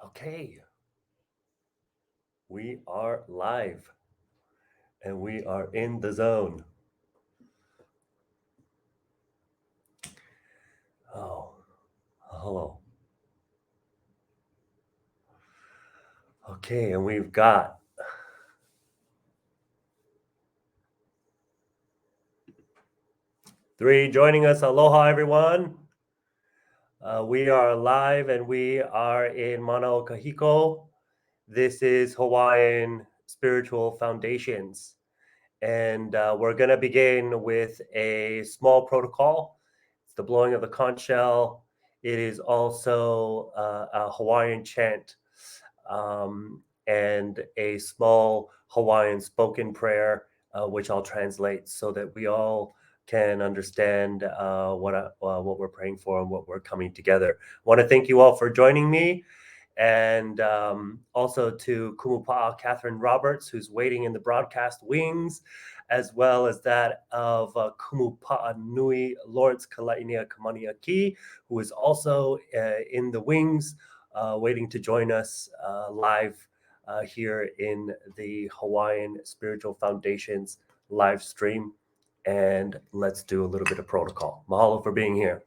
Okay, we are live and we are in the zone. Oh, hello. Okay, and we've got three joining us. Aloha, everyone. We are live and we are in Mana O Kahiko. This is Hawaiian Spiritual Foundations. And we're going to begin with a small protocol. It's the blowing of the conch shell. It is also a Hawaiian chant and a small Hawaiian spoken prayer, which I'll translate so that we all can understand what we're praying for and what we're coming together. I want to thank you all for joining me. And also to Kumu Pa'a Katherine Roberts, who's waiting in the broadcast wings, as well as that of Kumu Pa'a Nui Lawrence Kalainia Kamaniaki, who is also in the wings, waiting to join us live here in the Hawaiian Spiritual Foundations live stream. And let's do a little bit of protocol. Mahalo for being here.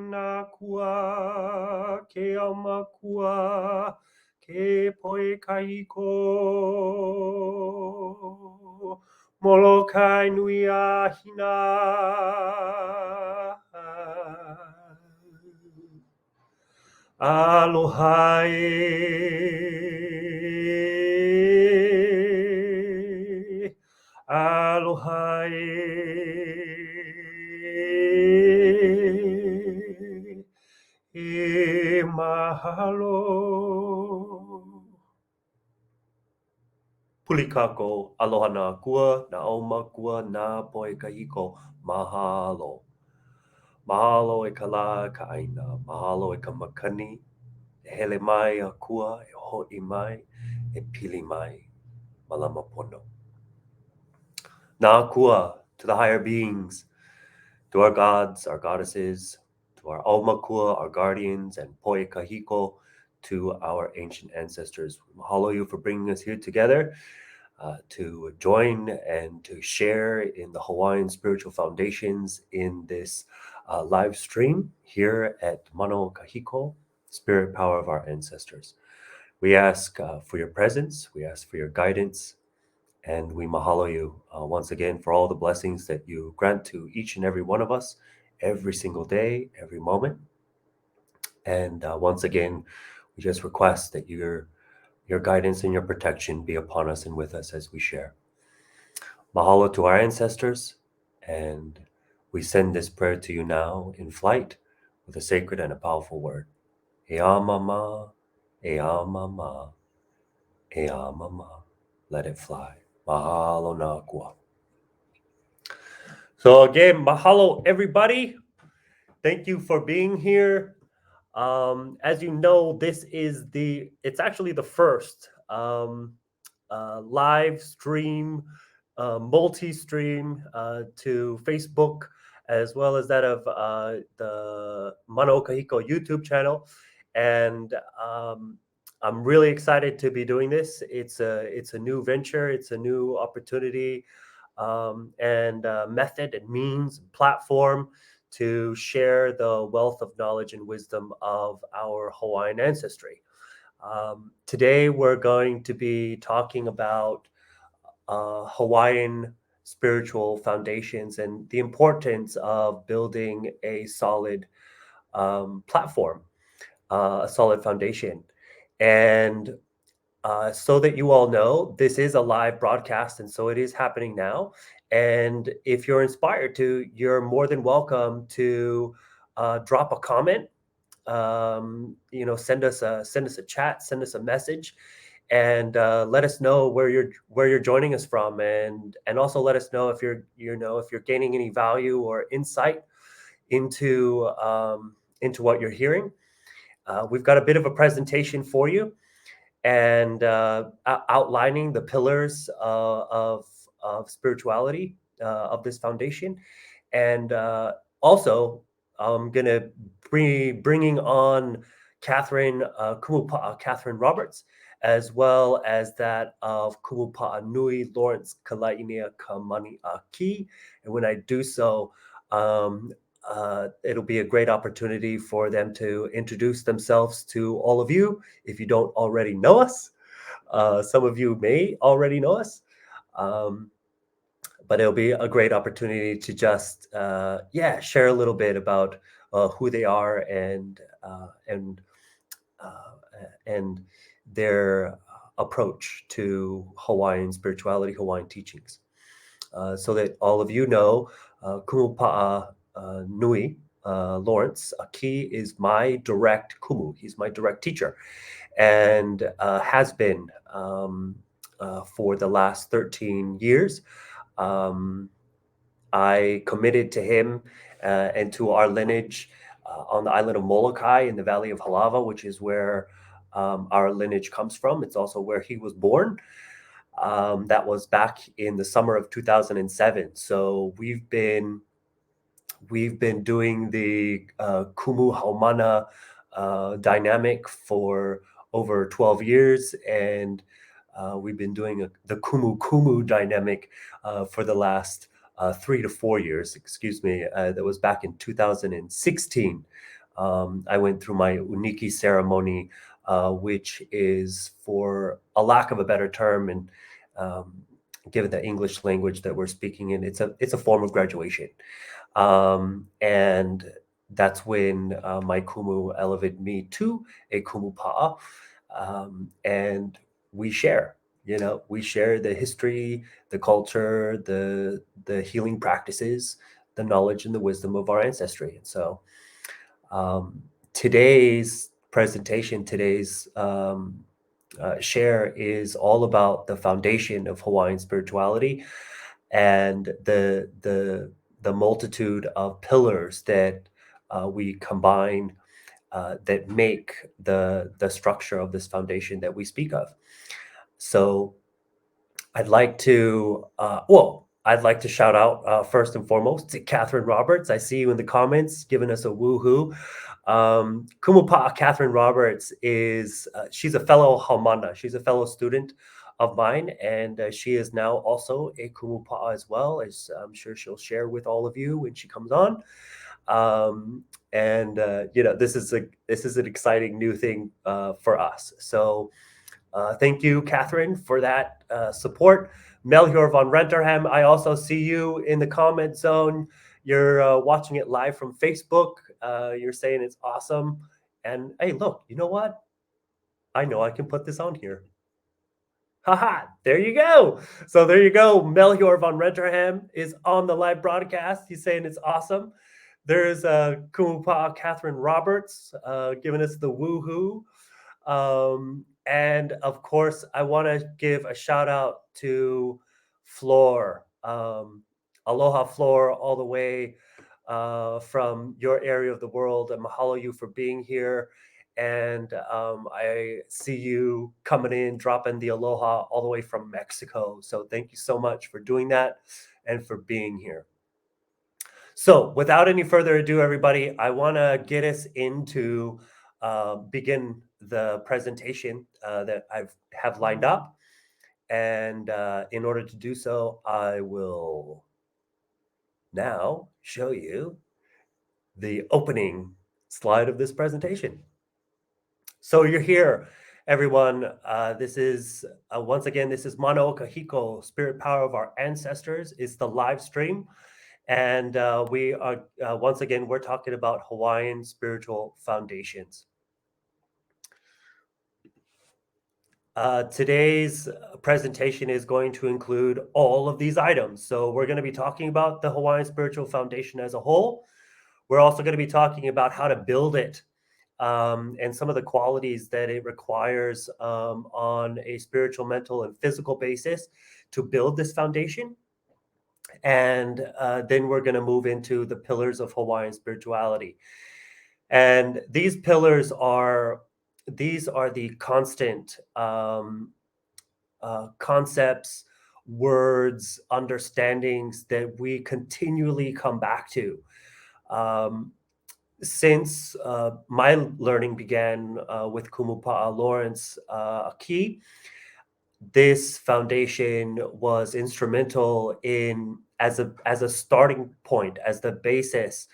Nakua ke amakua ke poe kahiko molokai nui a hina aloha aloha mahalo. Puli kako, aloha na kua, na oma kua, na poe kahiko, mahalo. Mahalo e ka la ka aina, mahalo e ka makani, e hele mai a kua, e ho'i mai, e pili mai, malama pono. Na kua, to the higher beings, to our gods, our goddesses, to our aumakua, our guardians, and poe kahiko, to our ancient ancestors. Mahalo you for bringing us here together to join and to share in the Hawaiian Spiritual Foundations in this live stream here at Mana O Kahiko, Spirit Power of our Ancestors. We ask for your presence, we ask for your guidance, and we mahalo you once again for all the blessings that you grant to each and every one of us every single day, every moment. And once again, we just request that your guidance and your protection be upon us and with us as we share. Mahalo to our ancestors, and we send this prayer to you now in flight with a sacred and a powerful word. Ea mama, ea mama, ea mama. Let it fly. Mahalo na kua. So again, mahalo everybody. Thank you for being here. As you know, it's actually the first live stream, multi-stream to Facebook, as well as that of the Mana O Kahiko YouTube channel. And I'm really excited to be doing this. It's a new venture. It's a new opportunity and method and means and platform to share the wealth of knowledge and wisdom of our Hawaiian ancestry. Today, we're going to be talking about Hawaiian Spiritual Foundations and the importance of building a solid platform, a solid foundation. And so that you all know, this is a live broadcast, and so it is happening now. And if you're inspired to, you're more than welcome to drop a comment send us a chat, send us a message, and let us know where you're joining us from, and also let us know if you're gaining any value or insight into what you're hearing. We've got a bit of a presentation for you, and outlining the pillars of spirituality of this foundation. And also, I'm going to be bringing on Katherine, Kumu Pa'a Katherine Roberts, as well as that of Kumu Pa'a Nui Lawrence Kalainia Kamani Aki. And when I do so, it'll be a great opportunity for them to introduce themselves to all of you if you don't already know us. Some of you may already know us. But it'll be a great opportunity to just share a little bit about who they are uh, and their approach to Hawaiian spirituality, Hawaiian teachings, so that all of you know, Kumu Pa'a Nui Lawrence Aki is my direct kumu. He's my direct teacher, and has been for the last 13 years. I committed to him and to our lineage on the island of Molokai in the Valley of Halava, which is where our lineage comes from. It's also where he was born. That was back in the summer of 2007. So we've been doing the Kumu Haumana dynamic for over 12 years, and we've been doing the Kumu Kumu dynamic for the last 3 to 4 years. Excuse me. That was back in 2016. I went through my Uniki ceremony, which is, for a lack of a better term, and given the English language that we're speaking in, it's a form of graduation. And that's when my kumu elevated me to a kumu pa'a, and we share. We share the history, the culture, the healing practices, the knowledge and the wisdom of our ancestry. And so, today's presentation, today's share is all about the foundation of Hawaiian spirituality and the multitude of pillars that we combine that make the structure of this foundation that we speak of. So I'd like to shout out first and foremost to Katherine Roberts. I see you in the comments giving us a woohoo. Kumu Pa'a Katherine Roberts is she's a fellow Haumana. She's a fellow student of mine, and she is now also a Kumu Pa'a as well, as I'm sure she'll share with all of you when she comes on. And this is an exciting new thing for us. So thank you, Katherine, for that support. Melchior von Renterham, I also see you in the comment zone. You're watching it live from Facebook. You're saying it's awesome. And hey, look, you know what? I know I can put this on here. Haha, there you go. So there you go. Melchior von Renterham is on the live broadcast. He's saying it's awesome. There's Kumu Pa'a Katherine Roberts giving us the woohoo. And of course, I want to give a shout out to Floor. Aloha, Floor, all the way from your area of the world. And mahalo you for being here. And I see you coming in, dropping the aloha all the way from Mexico. So thank you so much for doing that and for being here. So without any further ado, everybody, I want to get us into begin the presentation that I have lined up. And in order to do so, I will now show you the opening slide of this presentation. So you're here, everyone. This is, once again, this is Mana O Kahiko, Spirit Power of Our Ancestors. It's the live stream. And we are, once again, we're talking about Hawaiian Spiritual Foundations. Today's presentation is going to include all of these items. So we're going to be talking about the Hawaiian Spiritual Foundation as a whole. We're also going to be talking about how to build it, and some of the qualities that it requires on a spiritual, mental, and physical basis to build this foundation. And then we're going to move into the pillars of Hawaiian spirituality. And these pillars are the constant concepts, words, understandings that we continually come back to. Since my learning began with Kumu Pa'a Lawrence Aki, this foundation was instrumental in as a starting point, as the basis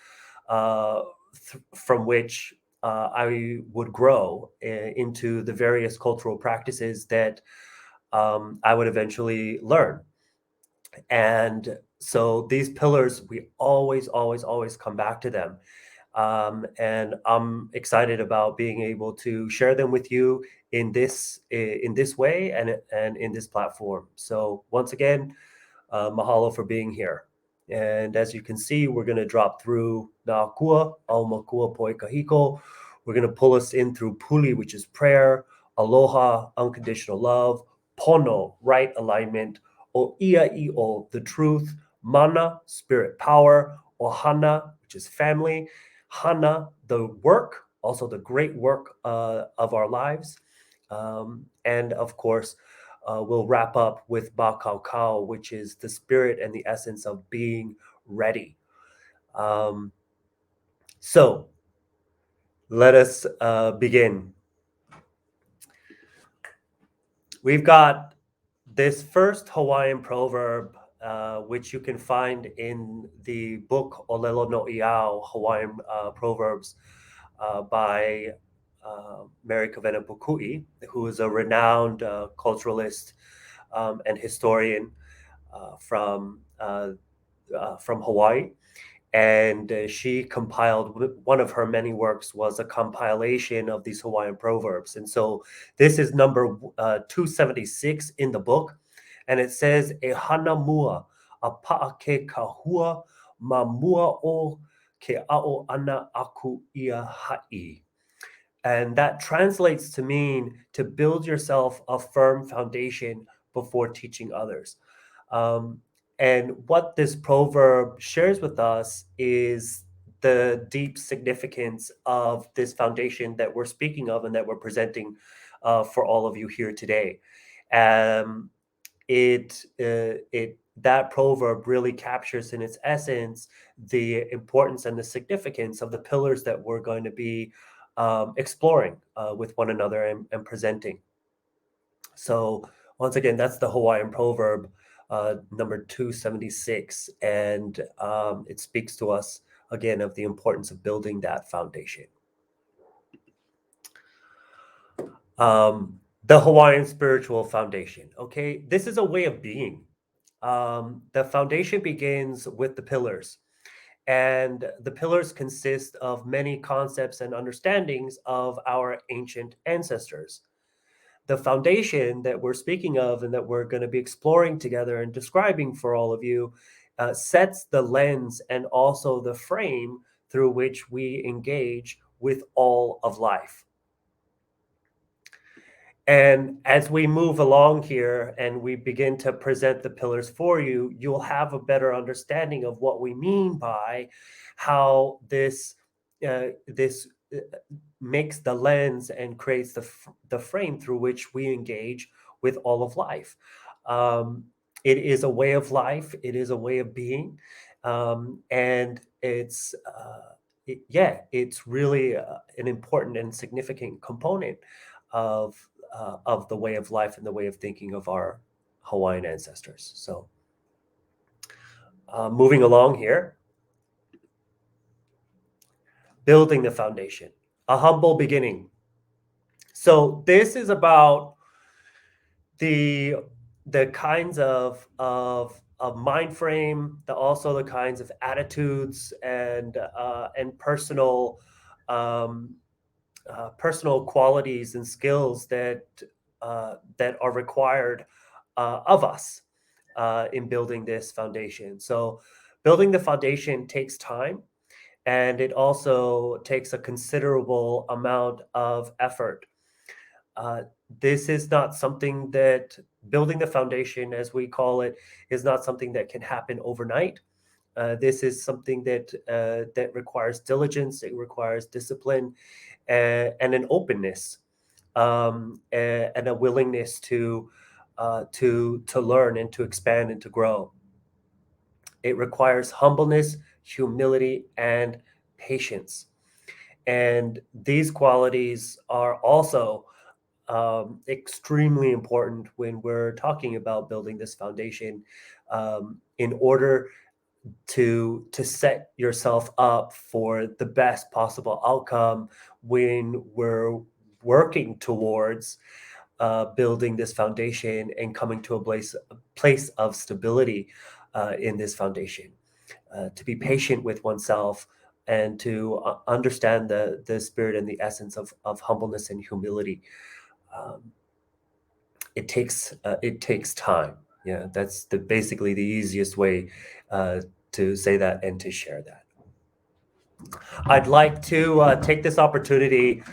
from which I would grow into the various cultural practices that I would eventually learn. And so these pillars, we always come back to them. And I'm excited about being able to share them with you in this way and in this platform. So once again, mahalo for being here. And as you can see, we're going to drop through Na'akua, Au Makua Poe Kahiko. We're going to pull us in through Puli, which is prayer, Aloha, unconditional love, Pono, right alignment, O I'o, the truth, Mana, spirit power, Ohana, which is family, Hana, the work, also the great work of our lives. And of course, we'll wrap up with Ba Kau Kau, which is the spirit and the essence of being ready. So let us begin. We've got this first Hawaiian proverb, which you can find in the book Olelo no Iao, Hawaiian Proverbs, by Mary Kavena Pukui, who is a renowned culturalist and historian from Hawaii. And she compiled, one of her many works was a compilation of these Hawaiian proverbs. And so this is number 276 in the book. And it says, E hana mua, a pa'a ke kahua, ma mua o ke a'o ana aku ia ha'i. And that translates to mean to build yourself a firm foundation before teaching others. And what this proverb shares with us is the deep significance of this foundation that we're speaking of and that we're presenting for all of you here today. That proverb really captures in its essence the importance and the significance of the pillars that we're going to be exploring with one another and presenting. So once again, that's the Hawaiian proverb number 276, and it speaks to us again of the importance of building that foundation. The Hawaiian Spiritual Foundation. Okay, this is a way of being. The foundation begins with the pillars, and the pillars consist of many concepts and understandings of our ancient ancestors. The foundation that we're speaking of and that we're going to be exploring together and describing for all of you sets the lens and also the frame through which we engage with all of life. And as we move along here and we begin to present the pillars for you, you'll have a better understanding of what we mean by how this makes the lens and creates the frame through which we engage with all of life. It is a way of life. It is a way of being, and it's really an important and significant component of the way of life and the way of thinking of our Hawaiian ancestors. So, moving along here, building the foundation, a humble beginning. So this is about the kinds of mind frame, also the kinds of attitudes and personal personal qualities and skills that are required of us in building this foundation. So building the foundation takes time. and it also takes a considerable amount of effort. Uh, this is not something that building the foundation, as we call it, is not something that can happen overnight. This is something that requires diligence. It requires discipline and an openness, and a willingness to learn and to expand and to grow. It requires humbleness, humility, and patience. And these qualities are also extremely important when we're talking about building this foundation, in order to set yourself up for the best possible outcome when we're working towards building this foundation and coming to a place of stability in this foundation. To be patient with oneself and to understand the spirit and the essence of humbleness and humility. Um, it takes time. Yeah, that's basically the easiest way to say that and to share that. I'd like to take this opportunity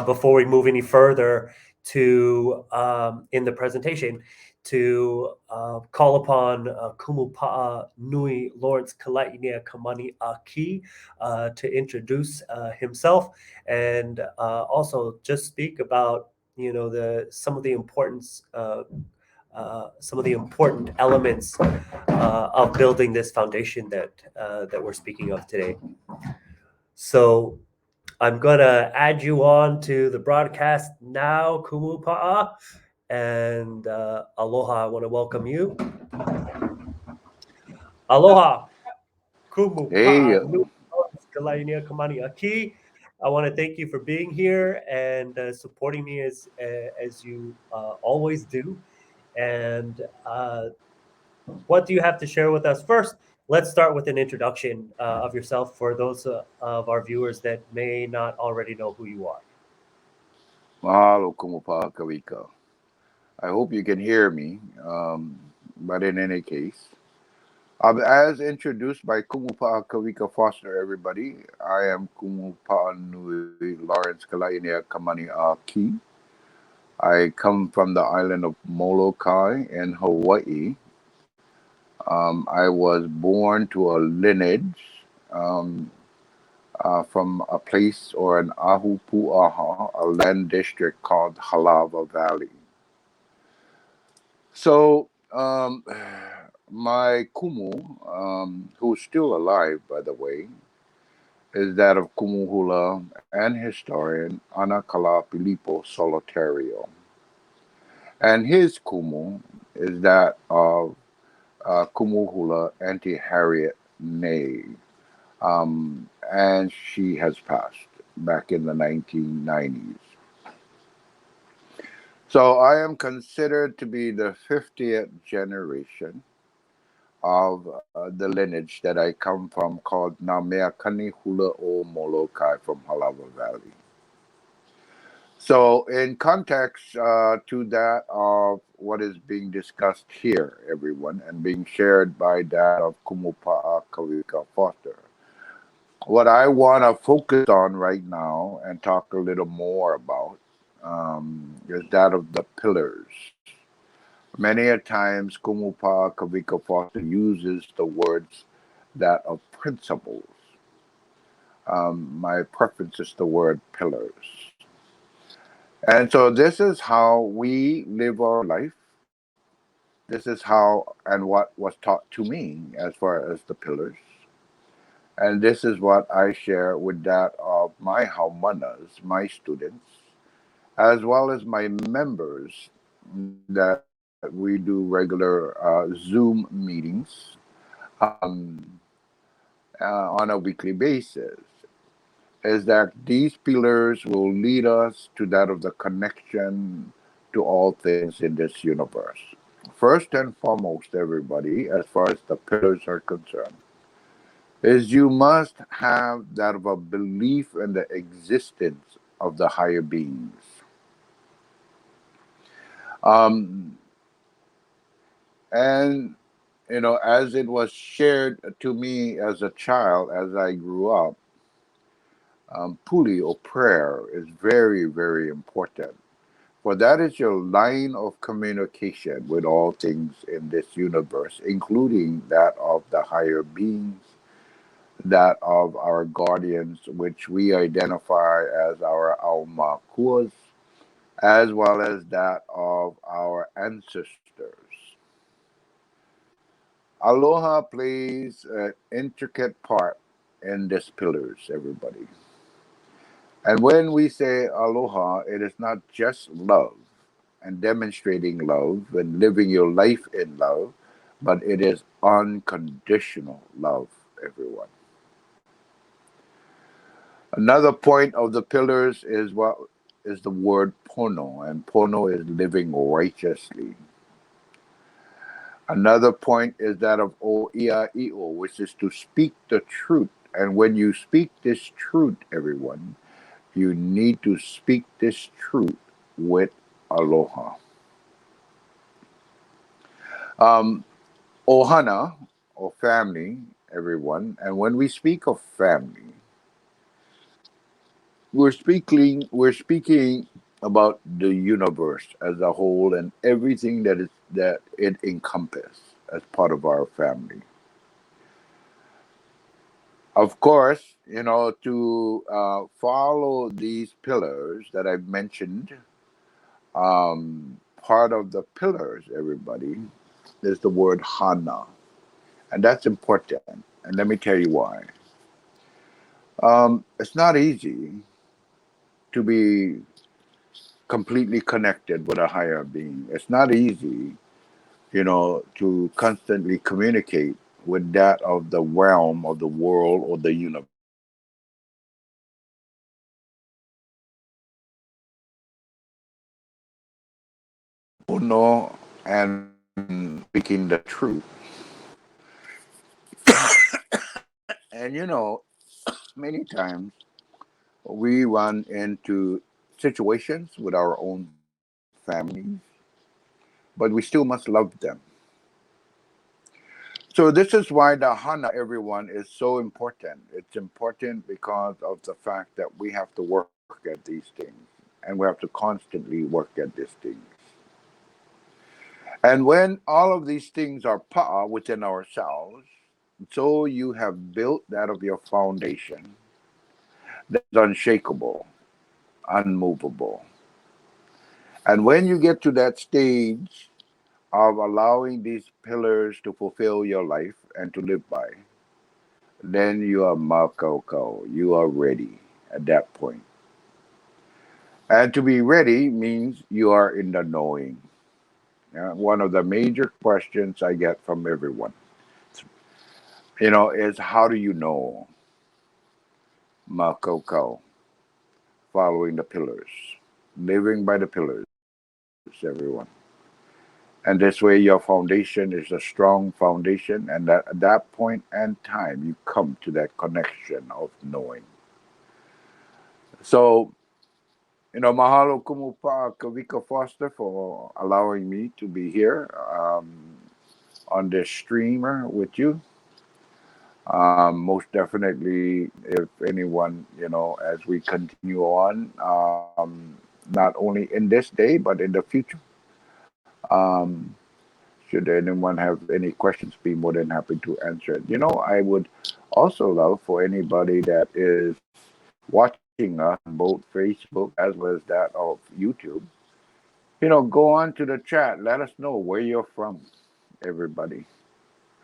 before we move any further to in the presentation to call upon Kumu Pa'a Nui Lawrence Kalainia Kamani Aki to introduce himself and also just speak about the some of the important elements of building this foundation that we're speaking of today. So I'm gonna add you on to the broadcast now, Kumu Pa'a, and Aloha. I want to welcome you. Aloha, Kumu Hey, Pa'a Nui Kalainia Kamani Aki. I want to thank you for being here and supporting me as you always do. And what do you have to share with us? First, let's start with an introduction of yourself for those of our viewers that may not already know who you are. mahalo Kumu Pa'a Kawika. I hope you can hear me. But in any case, as introduced by Kumu Pa'a Kawika Foster, everybody, I am Kumu Pa'a Nui Lawrence Kalainia Kamani Aki. I come from the island of Molokai in Hawaii. I was born to a lineage um, from a place or an Ahu Pu'aha, a land district called Halava Valley. So, my kumu, who's still alive, by the way, is that of Kumuhula and historian Anakala Pilipo Solitario. And his kumu is that of Kumuhula Auntie Harriet Ney. And she has passed back in the 1990s. So I am considered to be the 50th generation of the lineage that I come from called Nameakani Hula o Molokai from Halawa Valley. So, in context to that of what is being discussed here, everyone, and being shared by that of Kumu Pa'a Kawika Foster, what I want to focus on right now and talk a little more about is that of the pillars. Many a times, Kumupa Kavika Foster uses the words that of principles. My preference is the word pillars. And so this is how we live our life. This is how and what was taught to me as far as the pillars. And this is what I share with that of my Haumanas, my students, as well as my members that we do regular Zoom meetings um, on a weekly basis, is that these pillars will lead us to that of the connection to all things in this universe. First and foremost, everybody, as far as the pillars are concerned, is you must have that of a belief in the existence of the higher beings. Um, and as it was shared to me as a child, as I grew up, Puli or prayer is very, very important. For that is your line of communication with all things in this universe, including that of the higher beings, that of our guardians, which we identify as our Aumakuas, as well as that of our ancestors. Aloha plays an intricate part in these pillars, everybody. And when we say aloha, it is not just love and demonstrating love and living your life in love, but it is unconditional love, everyone. Another point of the pillars is what is the word pono, and pono is living righteously. Another point is that of o ia io, which is to speak the truth. And when you speak this truth, everyone, you need to speak this truth with aloha. Um, Ohana, or family, everyone. And when we speak of family, we're speaking about the universe as a whole and everything that it encompasses as part of our family. Of course, to follow these pillars that I've mentioned, part of the pillars, everybody, is the word hana. And that's important. And let me tell you why. It's not easy to be completely connected with a higher being. It's not easy, to constantly communicate with that of the realm of the world or the universe. No, and speaking the truth. And many times we run into situations with our own families, but we still must love them. So this is why the Hana, everyone, is so important. It's important because of the fact that we have to work at these things, and we have to constantly work at these things. And when all of these things are pa'a within ourselves, so you have built that of your foundation that is unshakable, unmovable. And when you get to that stage of allowing these pillars to fulfill your life and to live by, then you are makoko. You are ready at that point. And to be ready means you are in the knowing. One of the major questions I get from everyone, is how do you know makoko? Following the pillars, living by the pillars, everyone. And this way, your foundation is a strong foundation, and at that point and time, you come to that connection of knowing. So, mahalo Kumu Pa'a Kawika Foster for allowing me to be here on this streamer with you. Most definitely, if anyone, as we continue on, not only in this day, but in the future, um, should anyone have any questions, be more than happy to answer it. I would also love for anybody that is watching us on both Facebook as well as that of YouTube, go on to the chat. Let us know where you're from, everybody.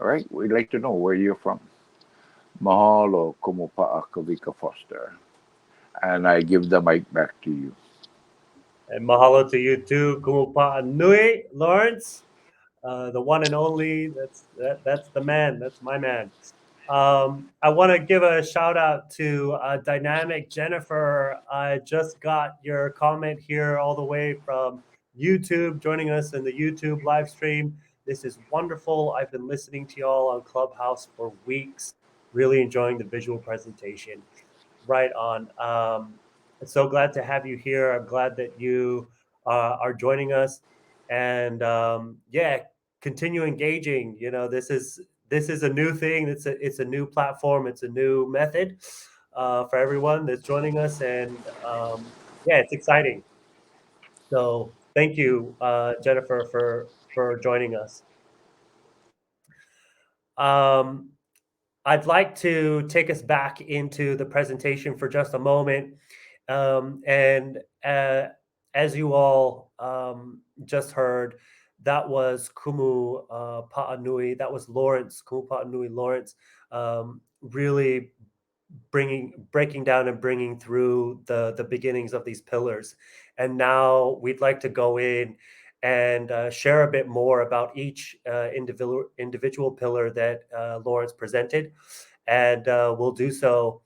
All right? We'd like to know where you're from. Mahalo, Kumu Pa'a Kawika Foster. And I give the mic back to you. And mahalo to you too, Kumu Pa'a Nui, Lawrence, the one and only. That's the man. That's my man. I want to give a shout out to Dynamic Jennifer. I just got your comment here all the way from YouTube, joining us in the YouTube live stream. This is wonderful. I've been listening to y'all on Clubhouse for weeks, really enjoying the visual presentation. Right on. So glad to have you here. I'm glad that you are joining us, and yeah, continue engaging. This is a new thing. It's a new platform. It's a new method. for everyone that's joining us, and yeah, it's exciting. So thank you, Jennifer, for joining us. Um, I'd like to take us back into the presentation for just a moment. And as you all just heard, that was Kumu Pa'a Nui. That was Lawrence, Kumu Pa'a Nui Lawrence, really breaking down and bringing through the beginnings of these pillars. And now we'd like to go in and share a bit more about each individual pillar that Lawrence presented, and um, we'll do so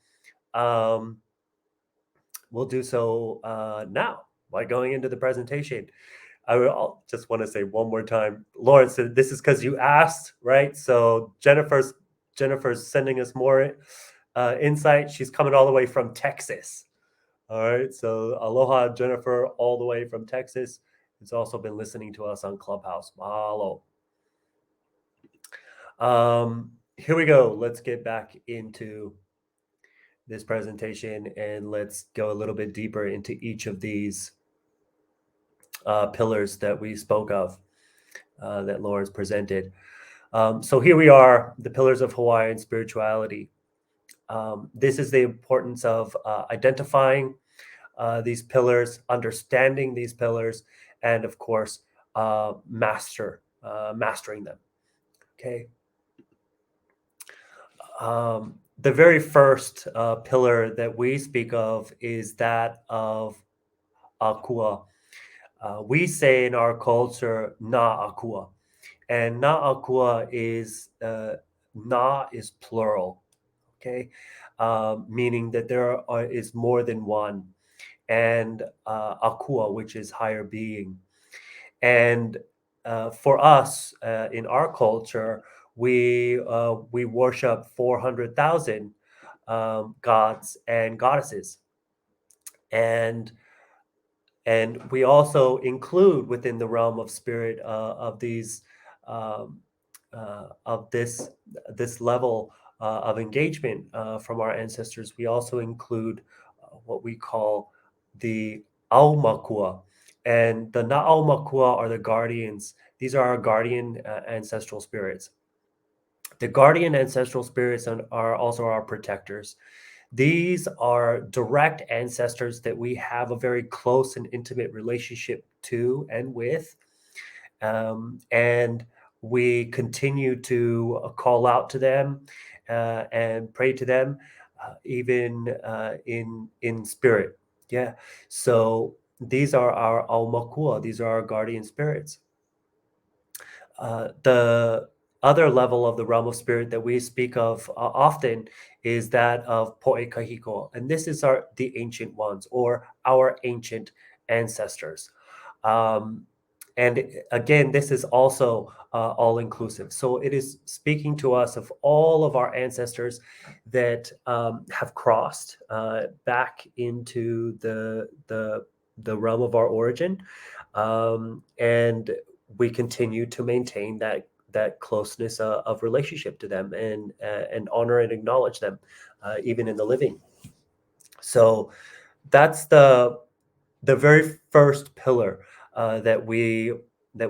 now by going into the presentation. Just want to say one more time, Lawrence, this is because you asked, right? So Jennifer's sending us more insight. She's coming all the way from Texas. All right. So aloha, Jennifer, all the way from Texas. It's also been listening to us on Clubhouse. Mahalo. Here we go. Let's get back into this presentation and let's go a little bit deeper into each of these pillars that we spoke of, that Lawrence presented. So here we are, the pillars of Hawaiian spirituality. This is the importance of identifying these pillars, understanding these pillars, and of course, mastering them. Okay. The very first pillar that we speak of is that of akua. We say in our culture, na akua. And na akua is, na is plural, okay? Meaning that is more than one. And akua, which is higher being. And for us, in our culture, we worship 400,000 gods and goddesses, and we also include within the realm of spirit of these um, of this level of engagement from our ancestors. We also include what we call the Aumakua, and the Na'aumakua are the guardians. These are our guardian ancestral spirits. The guardian ancestral spirits are also our protectors. These are direct ancestors that we have a very close and intimate relationship to and with. And we continue to call out to them and pray to them, even in spirit. Yeah. So these are our aumakua. These are our guardian spirits. The other level of the realm of spirit that we speak of often is that of Po'e Kahiko, and this is the ancient ones or our ancient ancestors. Um, and again, this is also all inclusive. So it is speaking to us of all of our ancestors that have crossed back into the realm of our origin, and we continue to maintain that closeness of relationship to them, and honor and acknowledge them, even in the living. So that's the very first pillar that we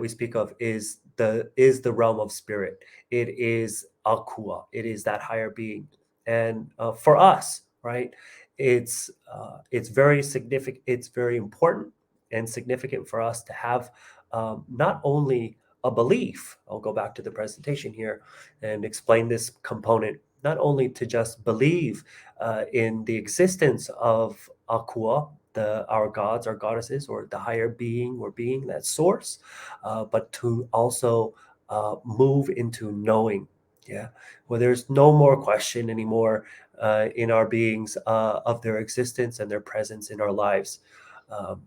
speak of is the realm of spirit. It is akua. It is that higher being, and for us, right? It's very significant. It's very important and significant for us to have not only a belief. I'll go back to the presentation here and explain this component. Not only to just believe in the existence of akua, our gods, our goddesses, or the higher being or being, that source, but to also move into knowing. Yeah, where there's no more question anymore in our beings of their existence and their presence in our lives, um,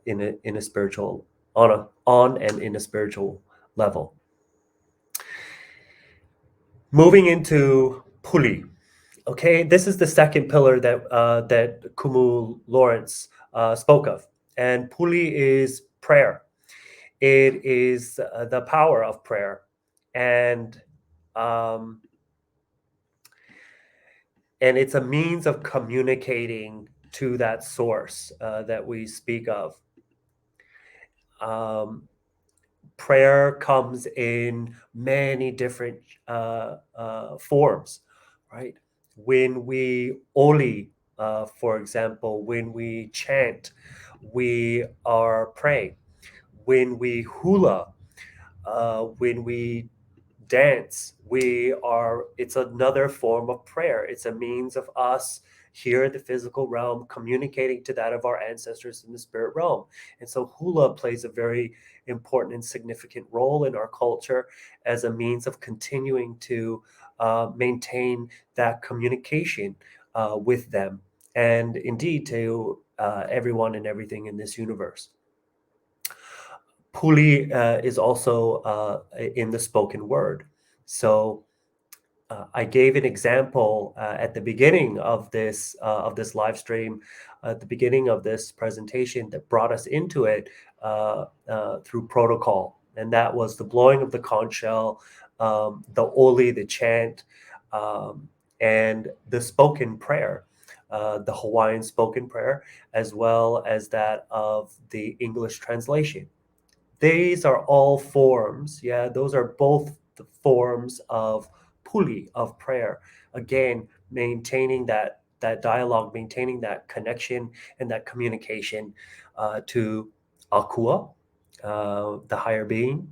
in a spiritual on and in a spiritual level. Moving into Puli. Okay, this is the second pillar that Kumu Lawrence spoke of, and Puli is prayer. It is the power of prayer, and um, and it's a means of communicating to that source that we speak of. Prayer comes in many different forms, right? When we oli, for example, when we chant, we are praying. When we hula, when we dance, it's another form of prayer. It's a means of us here in the physical realm communicating to that of our ancestors in the spirit realm. And so hula plays a very important and significant role in our culture as a means of continuing to maintain that communication with them, and indeed to everyone and everything in this universe. Puli is also in the spoken word. So I gave an example at the beginning of this live stream, at the beginning of this presentation that brought us into it through protocol, and that was the blowing of the conch shell, the oli, the chant, and the spoken prayer. The Hawaiian spoken prayer, as well as that of the English translation. These are all forms, yeah, those are both the forms of puli, of prayer. Again, maintaining that dialogue, maintaining that connection and that communication to Akua, the higher beings,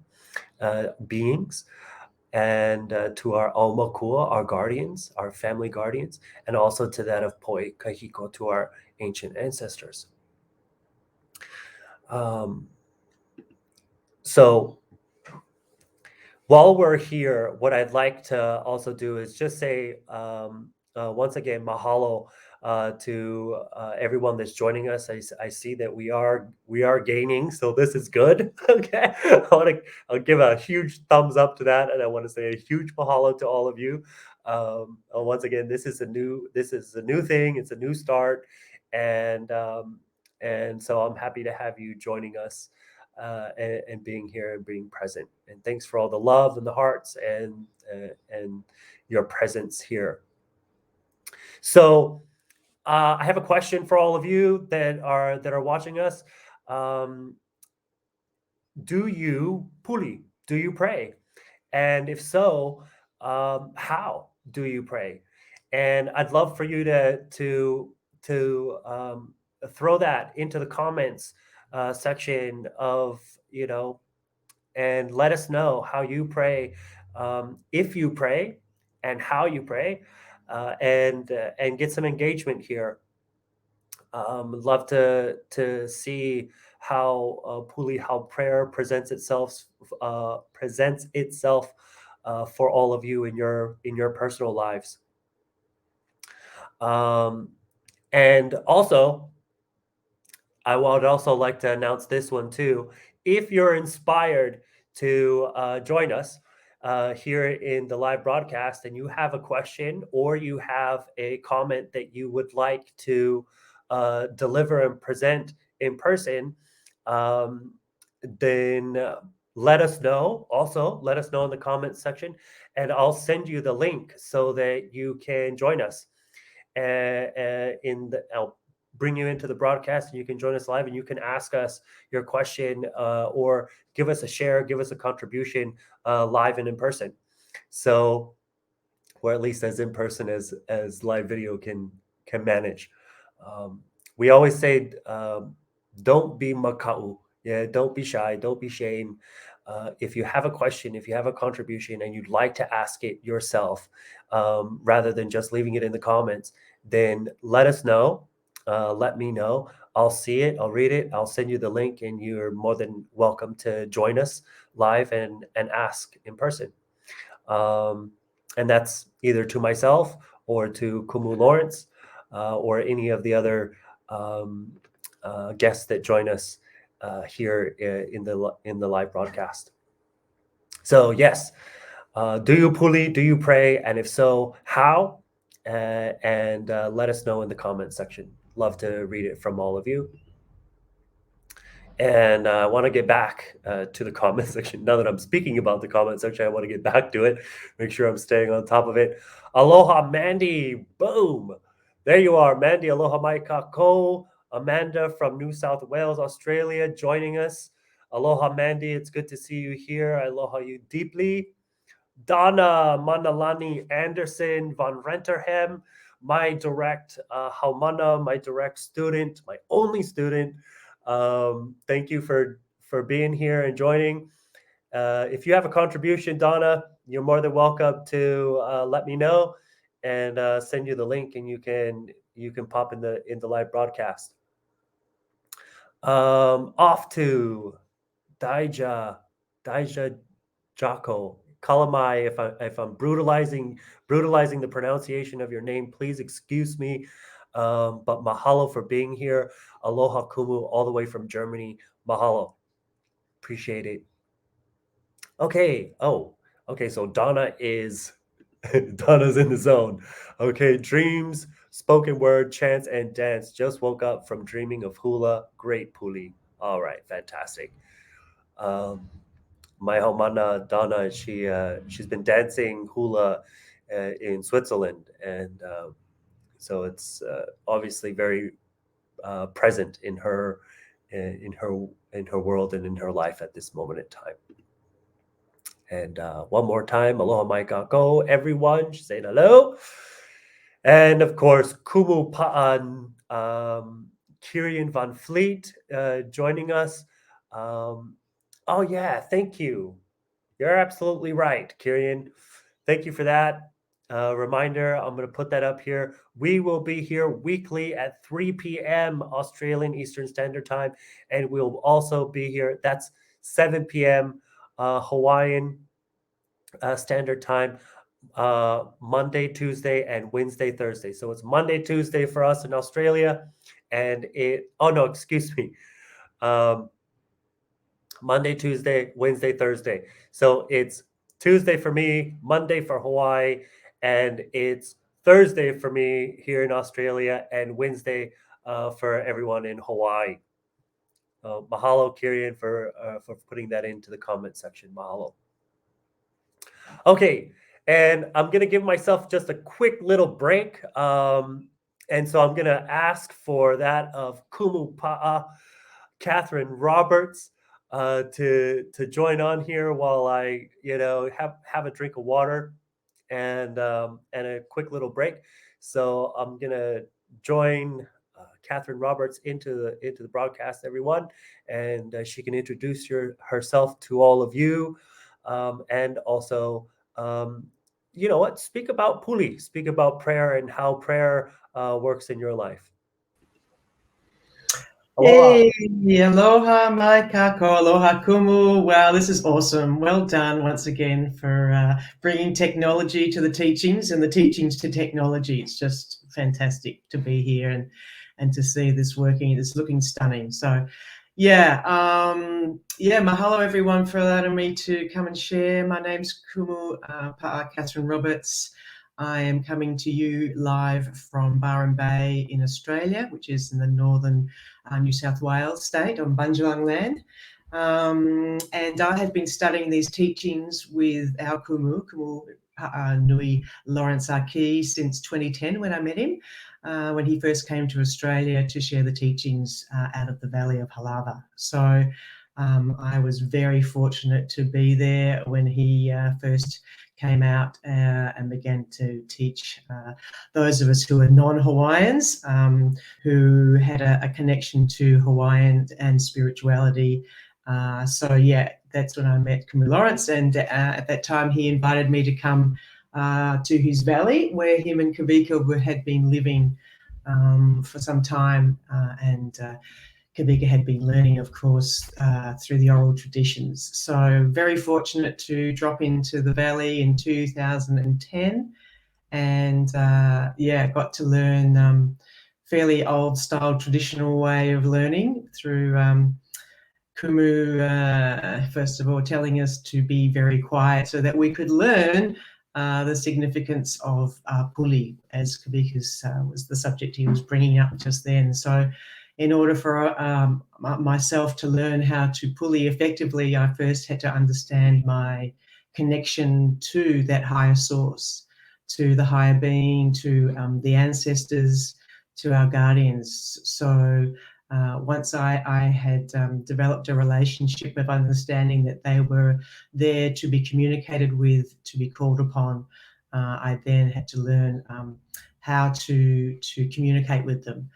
and to our Aumakua, our guardians, our family guardians, and also to that of Poe Kahiko, to our ancient ancestors. So while we're here, what I'd like to also do is just say once again, mahalo to everyone that's joining us. I see that we are gaining, so this is good. Okay, I'll give a huge thumbs up to that, and I want to say a huge mahalo to all of you. Once again, this is a new thing. It's a new start, and so I'm happy to have you joining us. And being here and being present. And thanks for all the love and the hearts and your presence here. So I have a question for all of you that are watching us. Do you puli? Do you pray? And if so, how do you pray? And I'd love for you to throw that into the comments section of, and let us know how you pray, if you pray, and how you pray, and get some engagement here. Love to see how Puli, how prayer presents itself for all of you in your personal lives. And also, I would also like to announce this one too. If you're inspired to join us here in the live broadcast, and you have a question or you have a comment that you would like to deliver and present in person, then let us know. Also, let us know in the comments section, and I'll send you the link so that you can join us. I'll bring you into the broadcast, and you can join us live, and you can ask us your question or give us a share, give us a contribution live and in person. So, or at least as in person as live video can manage. We always say, don't be maka'u. Yeah, don't be shy, don't be shame. If you have a question, if you have a contribution, and you'd like to ask it yourself, rather than just leaving it in the comments, then let us know. Let me know. I'll see it. I'll read it. I'll send you the link, and you're more than welcome to join us live and ask in person. And that's either to myself or to Kumu Lawrence or any of the other guests that join us here in the live broadcast. So yes, do you puli? Do you pray? And if so, how? And let us know in the comment section. Love to read it from all of you. And I want to get back to the comment section. Now that I'm speaking about the comment section, I want to get back to it, make sure I'm staying on top of it. Aloha, Mandy. Boom. There you are, Mandy. Aloha, mai kako. Amanda from New South Wales, Australia, joining us. Aloha, Mandy. It's good to see you here. I aloha you deeply. Donna Manalani Anderson von Renterhem, my direct Haumana, my direct student, my only student. Thank you for being here and joining. If you have a contribution, Donna, you're more than welcome to let me know and send you the link, and you can pop in the live broadcast. Off to Daija Jocko. Kalamai, if I'm brutalizing the pronunciation of your name, please excuse me. But mahalo for being here. Aloha Kumu, all the way from Germany. Mahalo. Appreciate it. Okay. Oh, okay. So Donna is Donna's in the zone. Okay. Dreams, spoken word, chants, and dance. Just woke up from dreaming of hula. Great, Puli. All right. Fantastic. My homana Donna, she's been dancing hula in Switzerland, and so it's obviously very present in her world and in her life at this moment in time. And one more time, aloha mai kako, everyone. She's saying hello. And of course, Kumu Pa'a Kirian Van Fleet joining us. Oh yeah, thank you. You're absolutely right, Kirian. Thank you for that. Reminder, I'm going to put that up here. We will be here weekly at 3 p.m. Australian Eastern Standard Time, and we'll also be here. That's 7 p.m. Hawaiian Standard Time, Monday, Tuesday, and Wednesday, Thursday. So it's Monday, Tuesday for us in Australia, and excuse me. Monday, Tuesday, Wednesday, Thursday. So it's Tuesday for me, Monday for Hawaii, and it's Thursday for me here in Australia, and Wednesday for everyone in Hawaii. Mahalo, Kirian, for putting that into the comment section. Mahalo. Okay, and I'm going to give myself just a quick little break. And so I'm going to ask for that of Kumu Pa'a, Katherine Roberts, to join on here while I have a drink of water and a quick little break. So I'm gonna join Katherine Roberts into the broadcast, everyone, and she can introduce herself to all of you, and also. You know what? Speak about Puli. Speak about prayer and how prayer works in your life. Aloha. Hey, aloha, mai kako, aloha kumu. Wow, this is awesome. Well done once again for bringing technology to the teachings and the teachings to technology. It's just fantastic to be here and to see this working. It's looking stunning. So, mahalo everyone for allowing me to come and share. My name's Kumu Pa'a Katherine Roberts. I am coming to you live from Byron Bay in Australia, which is in the northern New South Wales state on Bundjalung land. And I had been studying these teachings with our Kumu Nui Lawrence Aki since 2010 when I met him, when he first came to Australia to share the teachings out of the Valley of Halava. So I was very fortunate to be there when he first came out and began to teach those of us who are non-Hawaiians, who had a connection to Hawaiian and spirituality. That's when I met Kumu Lawrence, and at that time he invited me to come to his valley where him and Kawika had been living for some time, and Kawika had been learning, of course, through the oral traditions. So very fortunate to drop into the valley in 2010 and got to learn fairly old style traditional way of learning through Kumu, first of all, telling us to be very quiet so that we could learn the significance of Puli, as Kawika's was the subject he was bringing up just then. So in order for myself to learn how to puli effectively, I first had to understand my connection to that higher source, to the higher being, to the ancestors, to our guardians. So once I had developed a relationship of understanding that they were there to be communicated with, to be called upon, I then had to learn how to communicate with them.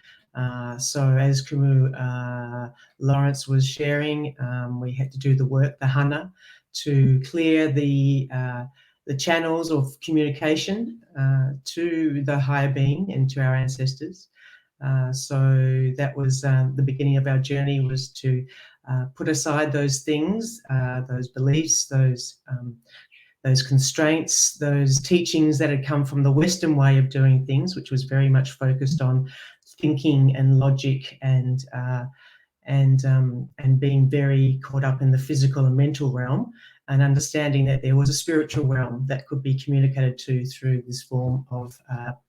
So as Kumu Lawrence was sharing, we had to do the work, the hana, to clear the channels of communication to the higher being and to our ancestors. So that was the beginning of our journey, was to put aside those things, those beliefs, those constraints, those teachings that had come from the Western way of doing things, which was very much focused on thinking and logic and being very caught up in the physical and mental realm, and understanding that there was a spiritual realm that could be communicated to through this form of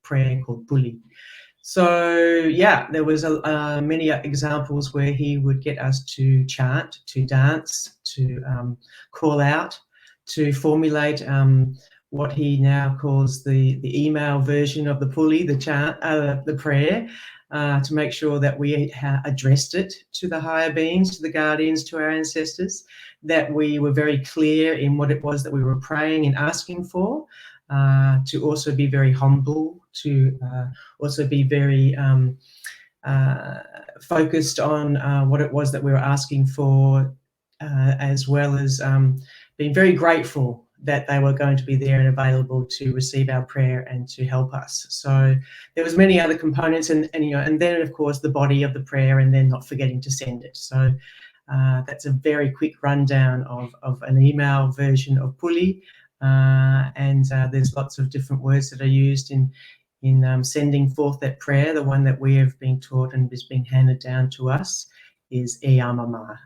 prayer called puli. So yeah, there was many examples where he would get us to chant, to dance, to call out, to formulate what he now calls the email version of the puli, the chant, the prayer, to make sure that we addressed it to the higher beings, to the guardians, to our ancestors, that we were very clear in what it was that we were praying and asking for, to also be very humble, to also be very focused on what it was that we were asking for, as well as being very grateful that they were going to be there and available to receive our prayer and to help us. So there was many other components, and then of course the body of the prayer, and then not forgetting to send it. So that's a very quick rundown of an email version of puli, and there's lots of different words that are used in sending forth that prayer. The one that we have been taught and is being handed down to us is e amama.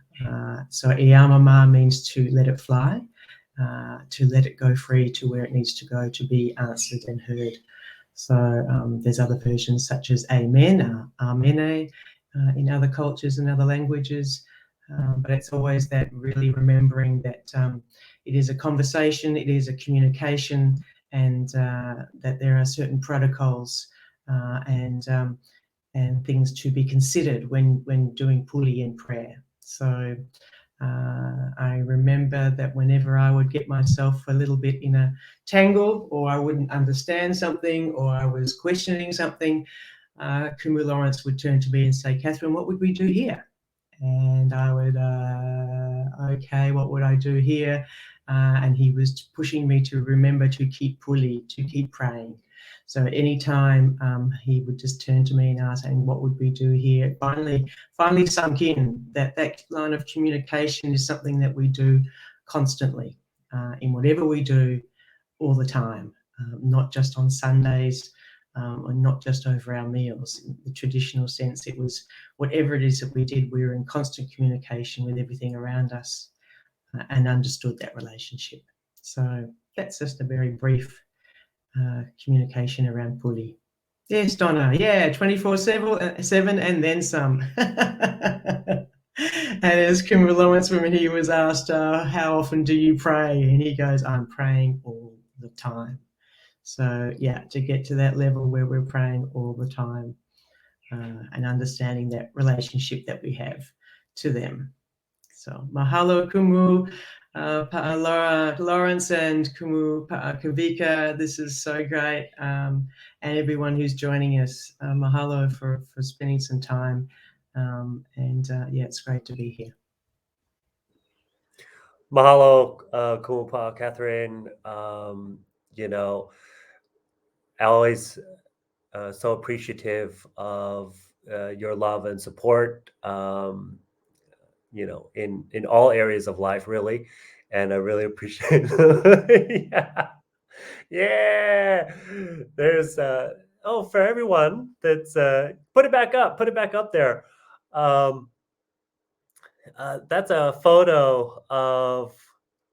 So e amama means to let it fly, to let it go free to where it needs to go to be answered and heard. So there's other versions such as amen, amene, in other cultures and other languages, but it's always that really remembering that it is a conversation, it is a communication, and that there are certain protocols and things to be considered when doing puli in prayer. So I remember that whenever I would get myself a little bit in a tangle, or I wouldn't understand something, or I was questioning something, Kumu Lawrence would turn to me and say, "Katherine, what would we do here?" And I would, okay, what would I do here? And he was pushing me to remember to keep puli, to keep praying. So anytime he would just turn to me and ask, "And what would we do here?" Finally sunk in that line of communication is something that we do constantly in whatever we do, all the time, not just on Sundays, or not just over our meals. In the traditional sense, it was whatever it is that we did, we were in constant communication with everything around us and understood that relationship. So that's just a very brief communication around puli. Yes, Donna. Yeah, 24/7 and then some. And as Kumu Lawrence, when he was asked, how often do you pray? And he goes, "I'm praying all the time." So yeah, to get to that level where we're praying all the time and understanding that relationship that we have to them. So mahalo Kumu Pa'a Lawrence and Kumu Pa'a Kawika. This is so great. And everyone who's joining us, mahalo for spending some time. Yeah, it's great to be here. Mahalo, Kumu Pa'a, Katherine. Always so appreciative of your love and support, in all areas of life, really. And I really appreciate yeah. There's for everyone that's put it back up there. That's a photo of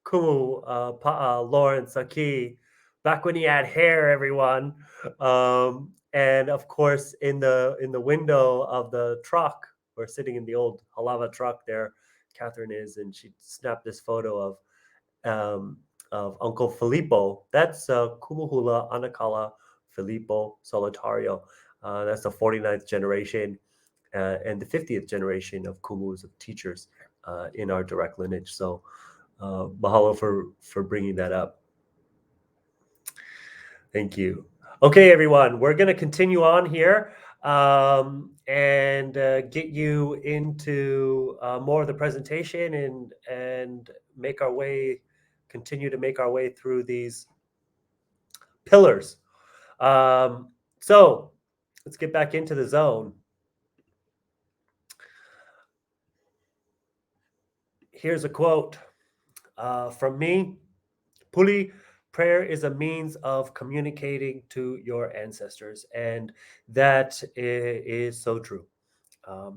Kumu Pa'a Lawrence Aki back when he had hair, everyone. And of course, in the window of the truck we're sitting in the old Halava truck there, Katherine is, and she snapped this photo of Uncle Filippo. That's Kumuhula Anakala Filippo Solitario. That's the 49th generation and the 50th generation of Kumus, of teachers in our direct lineage. So mahalo for bringing that up. Thank you. Okay, everyone, we're going to continue on here and get you into more of the presentation and continue to make our way through these pillars. So let's get back into the zone. Here's a quote from me. Puli Prayer is a means of communicating to your ancestors, and that is so true.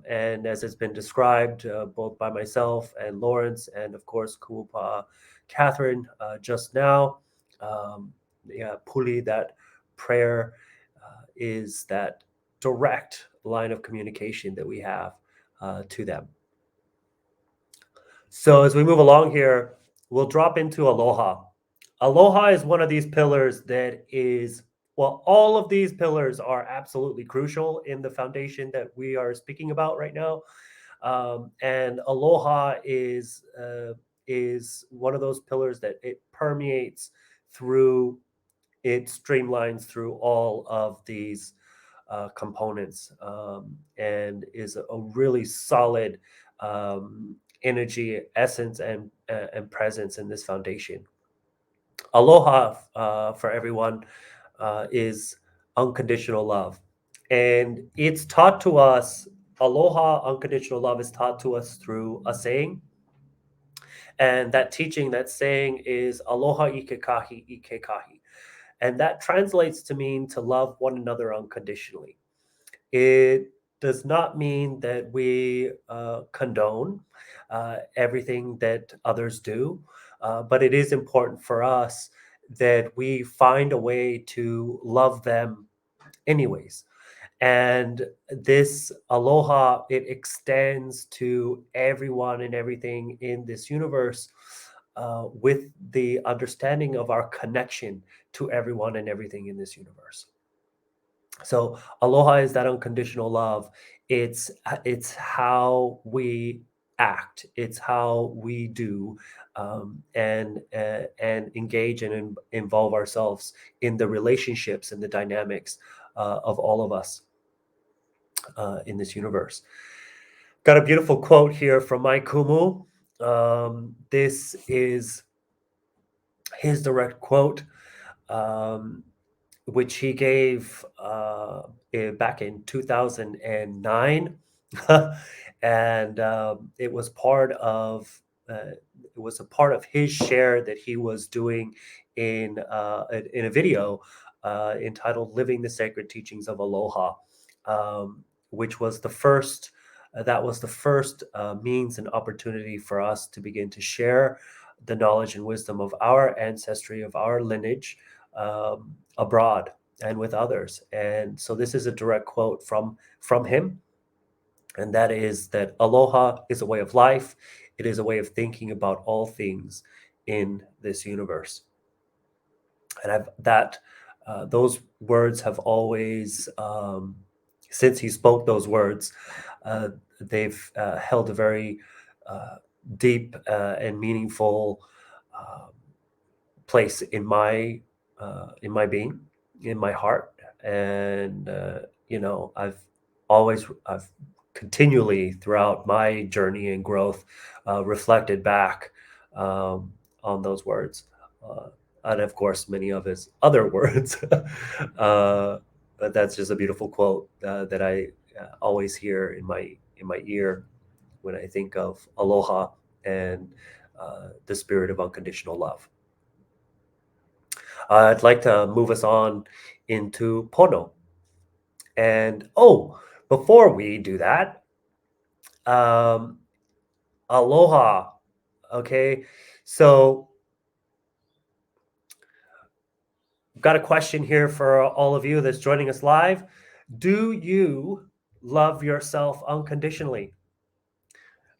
And as it's been described both by myself and Lawrence, and of course Kumu Pa'a Katherine just now, Puli, that prayer is that direct line of communication that we have to them. So as we move along here, we'll drop into aloha. Aloha is one of these pillars that is, well, all of these pillars are absolutely crucial in the foundation that we are speaking about right now. And aloha is one of those pillars that it permeates through, it streamlines through all of these components, and is a really solid energy, essence, and presence in this foundation. Aloha for everyone is unconditional love. And it's taught to us, aloha, unconditional love, is taught to us through a saying. And that teaching, that saying is aloha ikekahi ikekahi. And that translates to mean to love one another unconditionally. It does not mean that we condone everything that others do, but it is important for us that we find a way to love them anyways. And this aloha, it extends to everyone and everything in this universe with the understanding of our connection to everyone and everything in this universe. So aloha is that unconditional love. It's how we act. It's how we do and engage and involve ourselves in the relationships and the dynamics of all of us in this universe. Got a beautiful quote here from my Kumu. This is his direct quote. Which he gave back in 2009, and it was part of a part of his share that he was doing in a video entitled "Living the Sacred Teachings of Aloha," which was the first. That was the first means and opportunity for us to begin to share the knowledge and wisdom of our ancestry, of our lineage, abroad and with others. And so this is a direct quote from him, and that is that aloha is a way of life. It is a way of thinking about all things in this universe. And those words have always, since he spoke those words, they've held a very deep and meaningful place in my being, in my heart. And I've continually throughout my journey and growth reflected back on those words, and of course many of his other words. But that's just a beautiful quote that I always hear in my ear when I think of aloha and the spirit of unconditional love. I'd like to move us on into Pono. And before we do that, aloha. Okay, so I've got a question here for all of you that's joining us live. Do you love yourself unconditionally?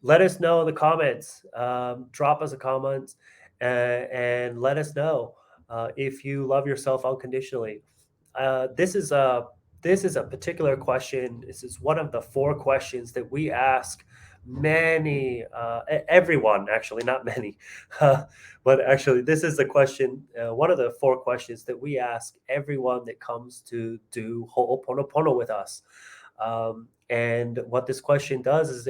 Let us know in the comments. Drop us a comment and let us know if you love yourself unconditionally. This is a particular question. This is one of the 4 questions that we ask everyone, actually, not many, but actually, this is the question. One of the 4 questions that we ask everyone that comes to do Ho'oponopono with us. And what this question does is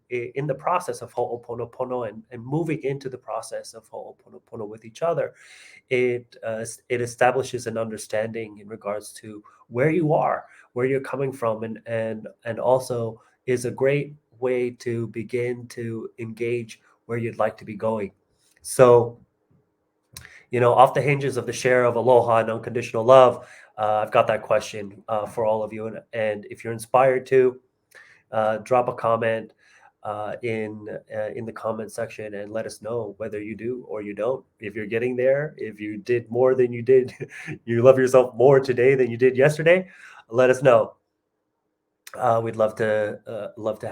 in the process of Ho'oponopono and moving into the process of Ho'oponopono with each other, it establishes an understanding in regards to where you are, where you're coming from, and also is a great way to begin to engage where you'd like to be going. So, off the hinges of the share of aloha and unconditional love, I've got that question for all of you. And if you're inspired to, drop a comment in the comment section and let us know whether you do or you don't. If you're getting there, if you did more than you did, you love yourself more today than you did yesterday, let us know. We'd love to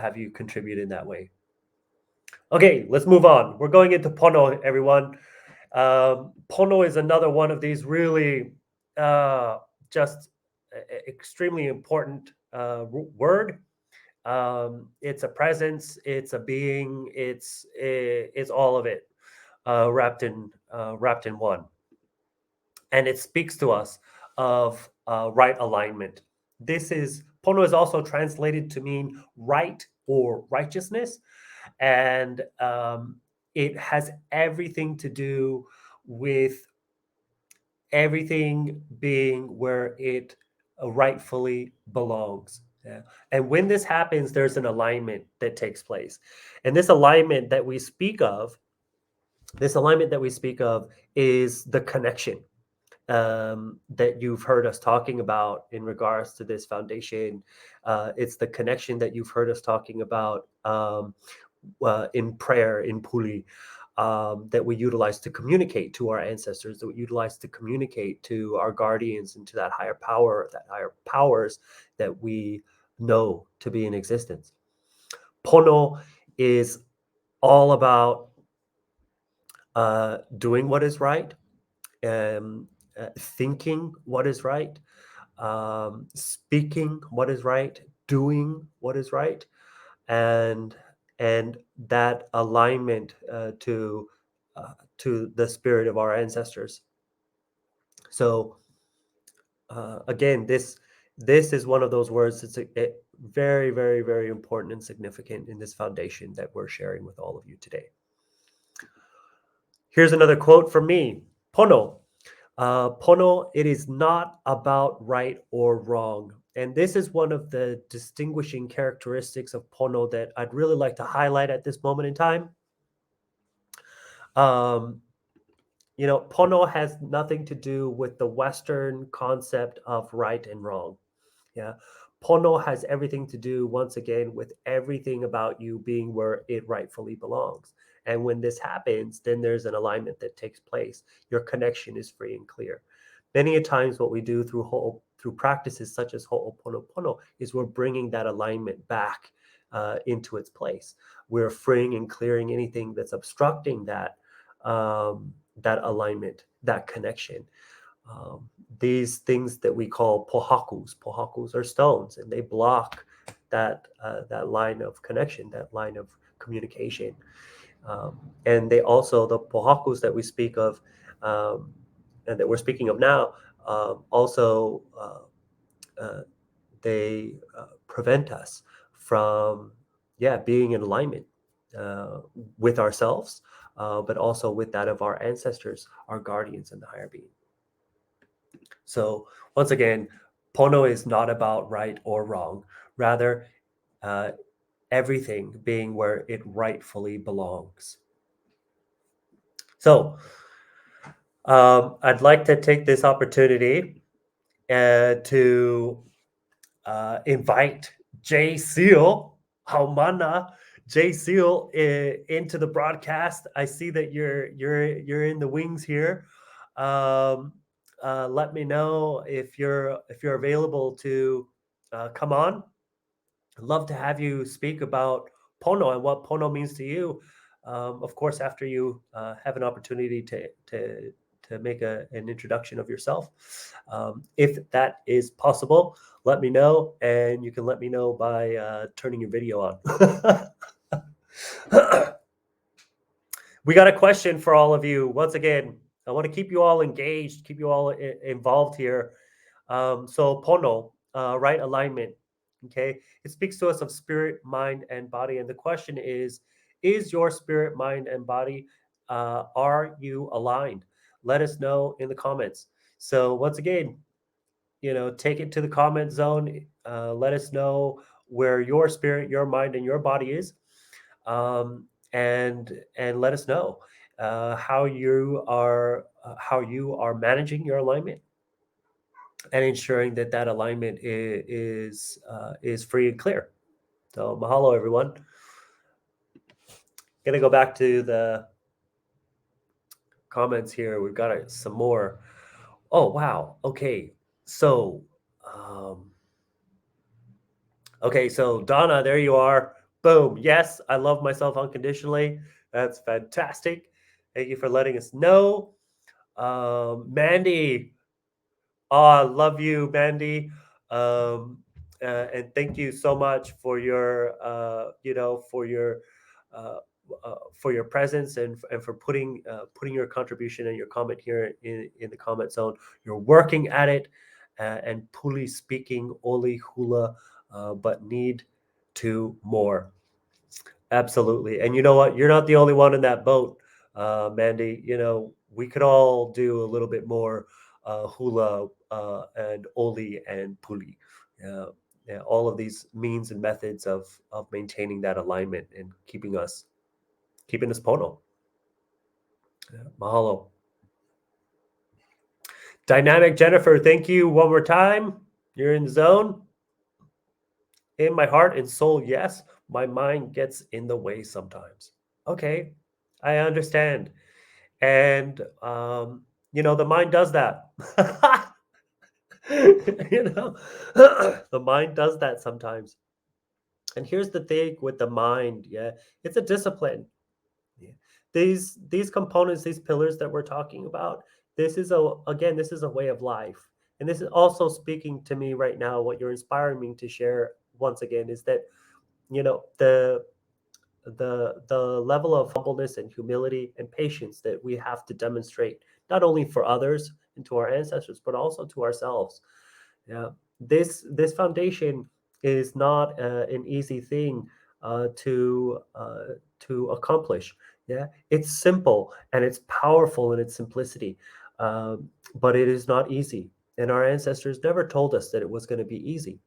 have you contribute in that way. Okay, let's move on. We're going into Pono, everyone. Pono is another one of these really just extremely important word. It's a presence, it's a being, it's all of it wrapped in one, and it speaks to us of right alignment. Pono is also translated to mean right or righteousness, and it has everything to do with everything being where it rightfully belongs. Yeah. And when this happens, there's an alignment that takes place. And this alignment that we speak of, is the connection that you've heard us talking about in regards to this foundation. It's the connection that you've heard us talking about in prayer, in Puli, that we utilize to communicate to our ancestors, that we utilize to communicate to our guardians and to that higher power, that higher powers that we know to be in existence. Pono is all about doing what is right, thinking what is right, speaking what is right, doing what is right, and that alignment to the spirit of our ancestors. So again, this is one of those words that's very, very, very important and significant in this foundation that we're sharing with all of you today. Here's another quote from me. Pono. Pono, it is not about right or wrong. And this is one of the distinguishing characteristics of Pono that I'd really like to highlight at this moment in time. Pono has nothing to do with the Western concept of right and wrong. Yeah. Pono has everything to do, once again, with everything about you being where it rightfully belongs. And when this happens, then there's an alignment that takes place. Your connection is free and clear. Many a times what we do through practices such as Ho'oponopono is we're bringing that alignment back into its place. We're freeing and clearing anything that's obstructing that alignment, that connection. These things that we call pohakus. Pohakus are stones, and they block that line of connection, that line of communication. And they also, the pohakus that we speak of, and that we're speaking of now, also they prevent us from, being in alignment with ourselves, but also with that of our ancestors, our guardians, and the higher being. So once again, Pono is not about right or wrong, rather everything being where it rightfully belongs. So I'd like to take this opportunity to invite Jay Seal, Haumana, Jay Seal into the broadcast. I see that you're in the wings here. Let me know if you're available to come on. I'd love to have you speak about Pono and what Pono means to you. Of course, after you have an opportunity to make an introduction of yourself. If that is possible, let me know, and you can let me know by turning your video on. We got a question for all of you. Once again, I want to keep you all engaged, keep you all involved here. So Pono, right alignment. Okay, it speaks to us of spirit, mind, and body. And the question is your spirit, mind, and body, are you aligned? Let us know in the comments. So once again, take it to the comment zone. Let us know where your spirit, your mind, and your body is, and let us know how you are managing your alignment and ensuring that that alignment is free and clear. So mahalo, everyone. Gonna go back to the comments here. We've got some more. Oh wow. Okay. So so Donna, there you are. Boom. Yes, I love myself unconditionally. That's fantastic. Thank you for letting us know. Mandy, oh, I love you, Mandy. And thank you so much for your, uh, for your presence and for putting your contribution and your comment here in the comment zone. You're working at it, and Puli speaking Oli Hula, but need to more. Absolutely. And you know what? You're not the only one in that boat, Mandy. We could all do a little bit more hula and oli and puli. Uh, yeah, all of these means and methods of maintaining that alignment and keeping us pono. Yeah, mahalo. Dynamic Jennifer, thank you one more time. You're in the zone. In my heart and soul, yes. My mind gets in the way sometimes. Okay, I understand. And the mind does that. you know the mind does that sometimes. And here's the thing with the mind, yeah, it's a discipline. Yeah. These components, these pillars that we're talking about, this is a way of life. And this is also speaking to me right now. What you're inspiring me to share once again is that the level of humbleness and humility and patience that we have to demonstrate, not only for others and to our ancestors, but also to ourselves. Yeah, this foundation is not an easy thing to accomplish. Yeah, it's simple and it's powerful in its simplicity, but it is not easy. And our ancestors never told us that it was going to be easy.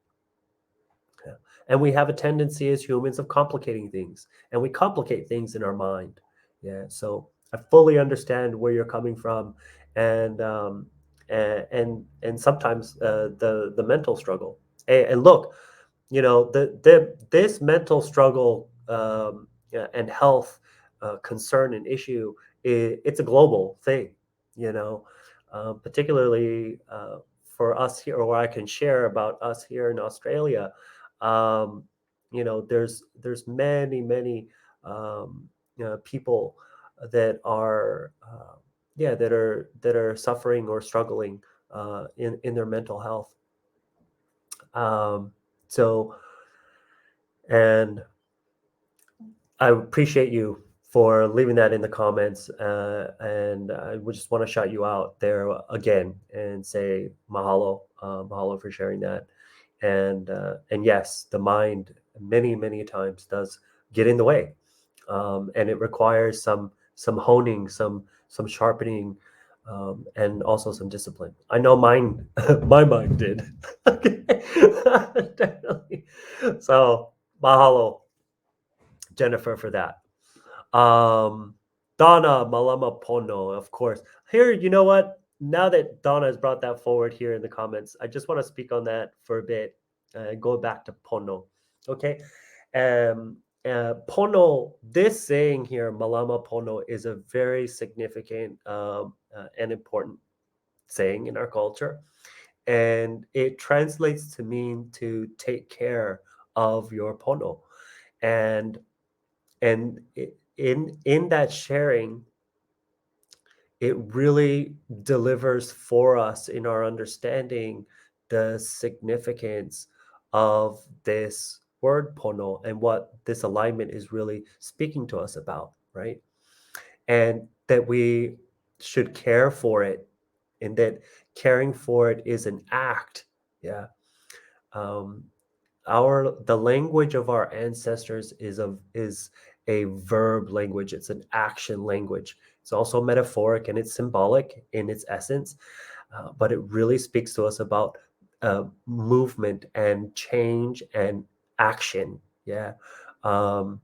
Yeah. And we have a tendency as humans of complicating things, and we complicate things in our mind. Yeah. So I fully understand where you're coming from, and and sometimes the mental struggle. And look, this mental struggle, yeah, and health concern and issue, it's a global thing. You know, particularly for us here, or I can share about us here in Australia. um, there's many people that are suffering or struggling in their mental health. So and I appreciate you for leaving that in the comments, and I would just want to shout you out there again and say mahalo, mahalo for sharing that. And yes, the mind many times does get in the way, and it requires some honing, some sharpening, and also some discipline. I know mine, my mind did. Okay, definitely. So mahalo, Jennifer, for that. Donna Malama Pono, of course. Here, you know what? Now that Donna has brought that forward here in the comments, I just want to speak on that for a bit. Go back to Pono. Okay. Pono, this saying here, Malama Pono, is a very significant and important saying in our culture. And it translates to mean to take care of your pono. And in that sharing, it really delivers for us in our understanding the significance of this word pono and what this alignment is really speaking to us about, right? And that we should care for it, and that caring for it is an act. Yeah. um, the language of our ancestors is a verb language. It's an action language. It's also metaphoric and it's symbolic in its essence, but it really speaks to us about movement and change and action. Yeah. um,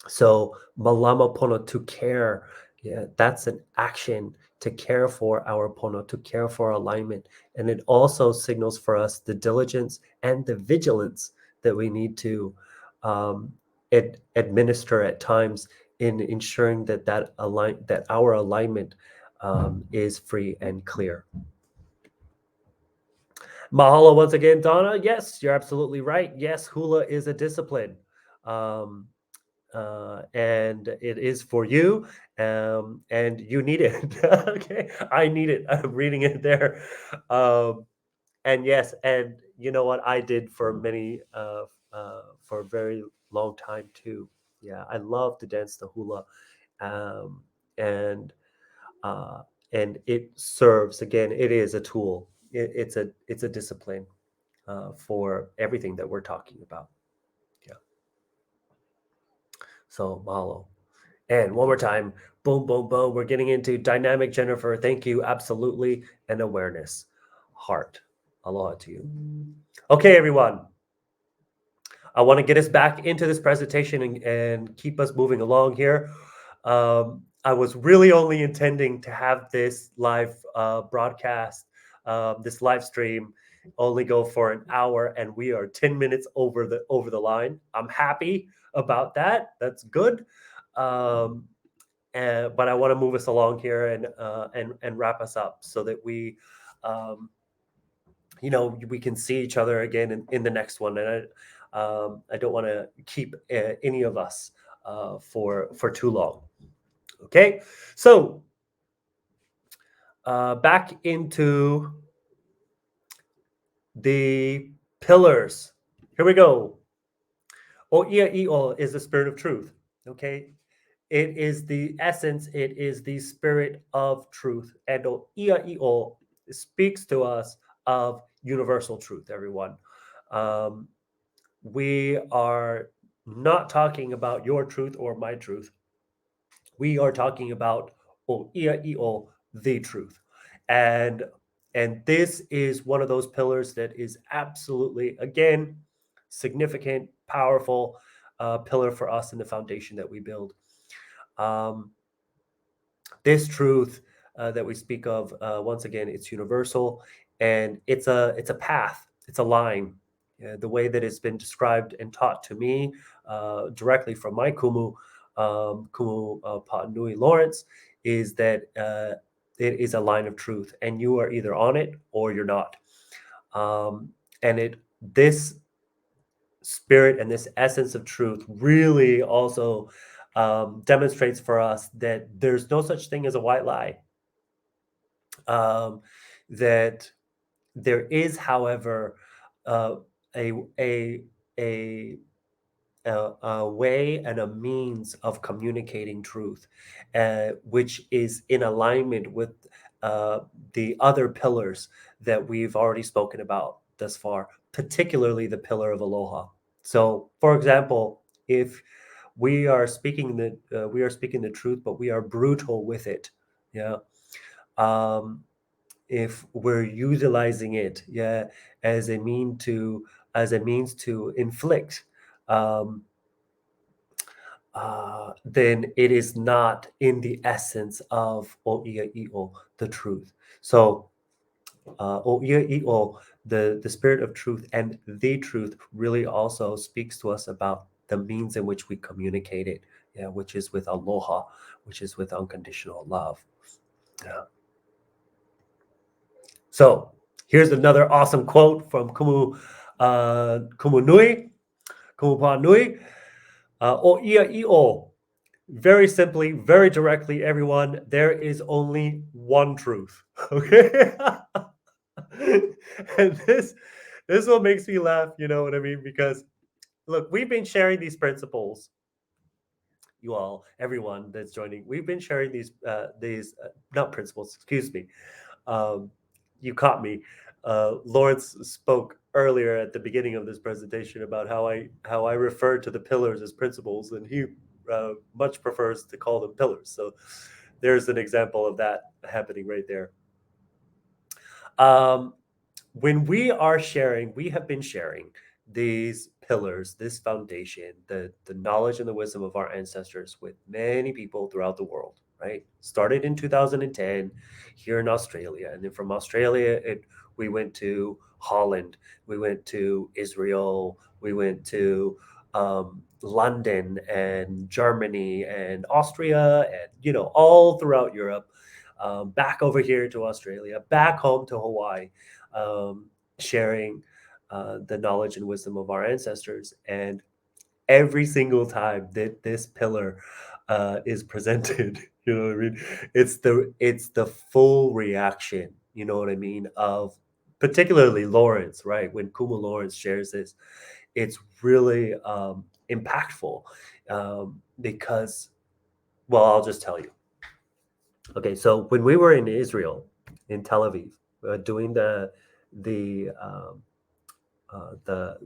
so malama pono, to care, yeah, that's an action, to care for our pono, to care for alignment. And it also signals for us the diligence and the vigilance that we need to um, administer at times in ensuring that our alignment is free and clear. Mahalo once again, Donna. Yes, you're absolutely right. Yes, hula is a discipline. Um, and it is for you, and you need it. Okay, I need it. I'm reading it there. And yes, and you know what I did for for a very long time too. Yeah, I love to dance the hula, um, and uh, and it serves, again, it is a tool. It's a discipline for everything that we're talking about. Yeah. So mahalo. And one more time, boom, boom, boom. We're getting into dynamic, Jennifer. Thank you. Absolutely. And awareness. Heart. Aloha to you. Okay, everyone. I want to get us back into this presentation and keep us moving along here. I was really only intending to have this live broadcast, this live stream, only go for an hour, and we are 10 minutes over the line. I'm happy about that. That's good. Um, but I want to move us along here and wrap us up so that um, we can see each other again in the next one. And I don't want to keep any of us for too long. Okay, so back into the pillars. Here we go. O'ia is the spirit of truth. Okay, it is the essence. It is the spirit of truth, and O'ia speaks to us of universal truth. Everyone, um, we are not talking about your truth or my truth. We are talking about O'ia the truth, and this is one of those pillars that is absolutely, again, significant, powerful pillar for us in the foundation that we build. Um, this truth that we speak of, once again, it's universal, and it's a path, it's a line. The way that it's been described and taught to me directly from my Kumu Pa'a Nui Lawrence, is that it is a line of truth, and you are either on it or you're not. And this spirit and this essence of truth really also demonstrates for us that there's no such thing as a white lie. That there is, however, uh, a, a, a, a way and a means of communicating truth, which is in alignment with the other pillars that we've already spoken about thus far, particularly the pillar of aloha. So, for example, if we are speaking the truth, but we are brutal with it, yeah. If we're utilizing it, yeah, as a means to inflict, um, then it is not in the essence of O'ia the truth. So O'ia the spirit of truth and the truth really also speaks to us about the means in which we communicate it, yeah, which is with aloha, which is with unconditional love. Yeah. So here's another awesome quote from Kumu Nui. Kumu Pa'a Nui, o ia I o. Very simply, very directly, everyone, there is only one truth. Okay? And this is what makes me laugh, you know what I mean? Because look, we've been sharing these principles. You all, everyone that's joining, we've been sharing these not principles, excuse me. Um, you caught me. Lawrence spoke earlier at the beginning of this presentation about how I refer to the pillars as principles, and he much prefers to call them pillars. So there's an example of that happening right there. When we have been sharing these pillars, this foundation, the knowledge and the wisdom of our ancestors with many people throughout the world, right? Started in 2010 here in Australia. And then from Australia, we went to Holland, we went to Israel, we went to London and Germany and Austria and, you know, all throughout Europe, back over here to Australia, back home to Hawaii, sharing the knowledge and wisdom of our ancestors. And every single time that this pillar is presented, you know what I mean? It's the full reaction, you know what I mean, of particularly Lawrence, right? When Kumu Lawrence shares this, it's really impactful because, well, I'll just tell you. Okay, so when we were in Israel, in Tel Aviv, doing the we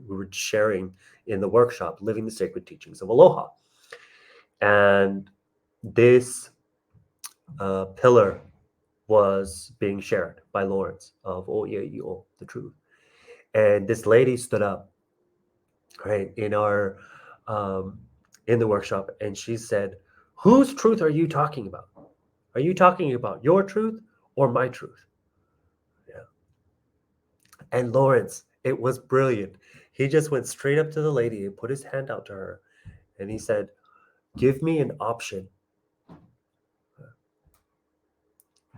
were sharing in the workshop, living the sacred teachings of Aloha, and this pillar was being shared by Lawrence of O, the truth, and this lady stood up, right, in the workshop, and she said, "Whose truth are you talking about? Are you talking about your truth or my truth?" Yeah. And Lawrence, it was brilliant. He just went straight up to the lady and put his hand out to her, and he said, "Give me an option.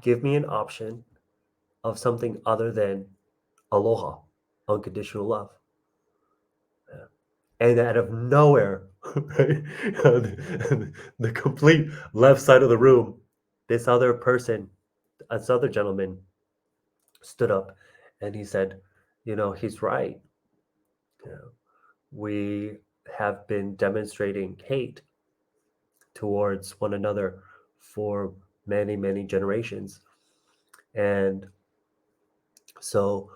Give me an option of something other than aloha, unconditional love." Yeah. And out of nowhere, right, the complete left side of the room, this other person, this other gentleman, stood up, and he said, "You know, he's right. You know, we have been demonstrating hate towards one another for many, many generations. And so,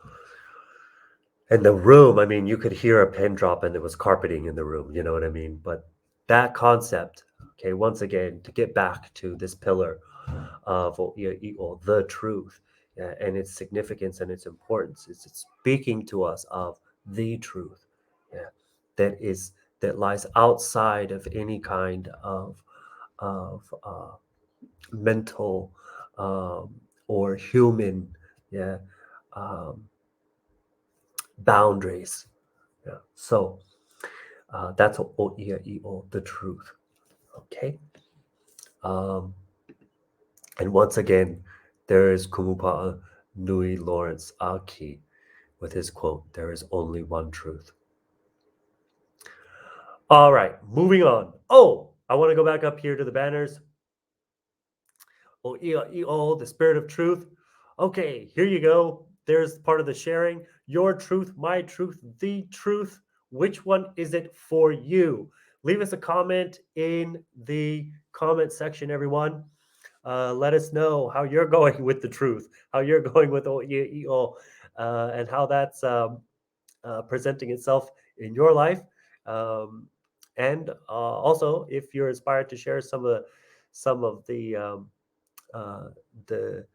in the room, I mean, you could hear a pin drop and there was carpeting in the room, you know what I mean? But that concept, okay, once again, to get back to this pillar of the truth, and its significance and its importance, it's speaking to us of the truth, yeah, that lies outside of any kind of mental or human, yeah, um, boundaries. Yeah. So that's o, the truth. Okay. Um, and once again, there is Kumu Pa'a Nui Lawrence Aki with his quote, "There is only one truth." All right, moving on. Oh, I want to go back up here to the banners. O, the spirit of truth. Okay, here you go. There's part of the sharing. Your truth, my truth, the truth. Which one is it for you? Leave us a comment in the comment section, everyone. Let us know how you're going with the truth, how you're going with O, and how that's presenting itself in your life. And also, if you're inspired to share some of uh, the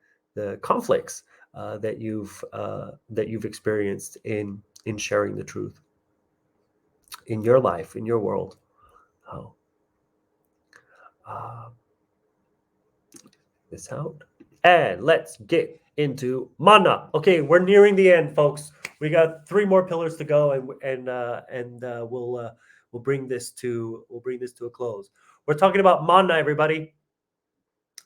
conflicts that you've experienced in sharing the truth in your life, in your world. Oh, uh, this out, and let's get into mana. Okay, we're nearing the end, folks. We got 3 more pillars to go, and we'll bring this to a close. We're talking about mana, everybody.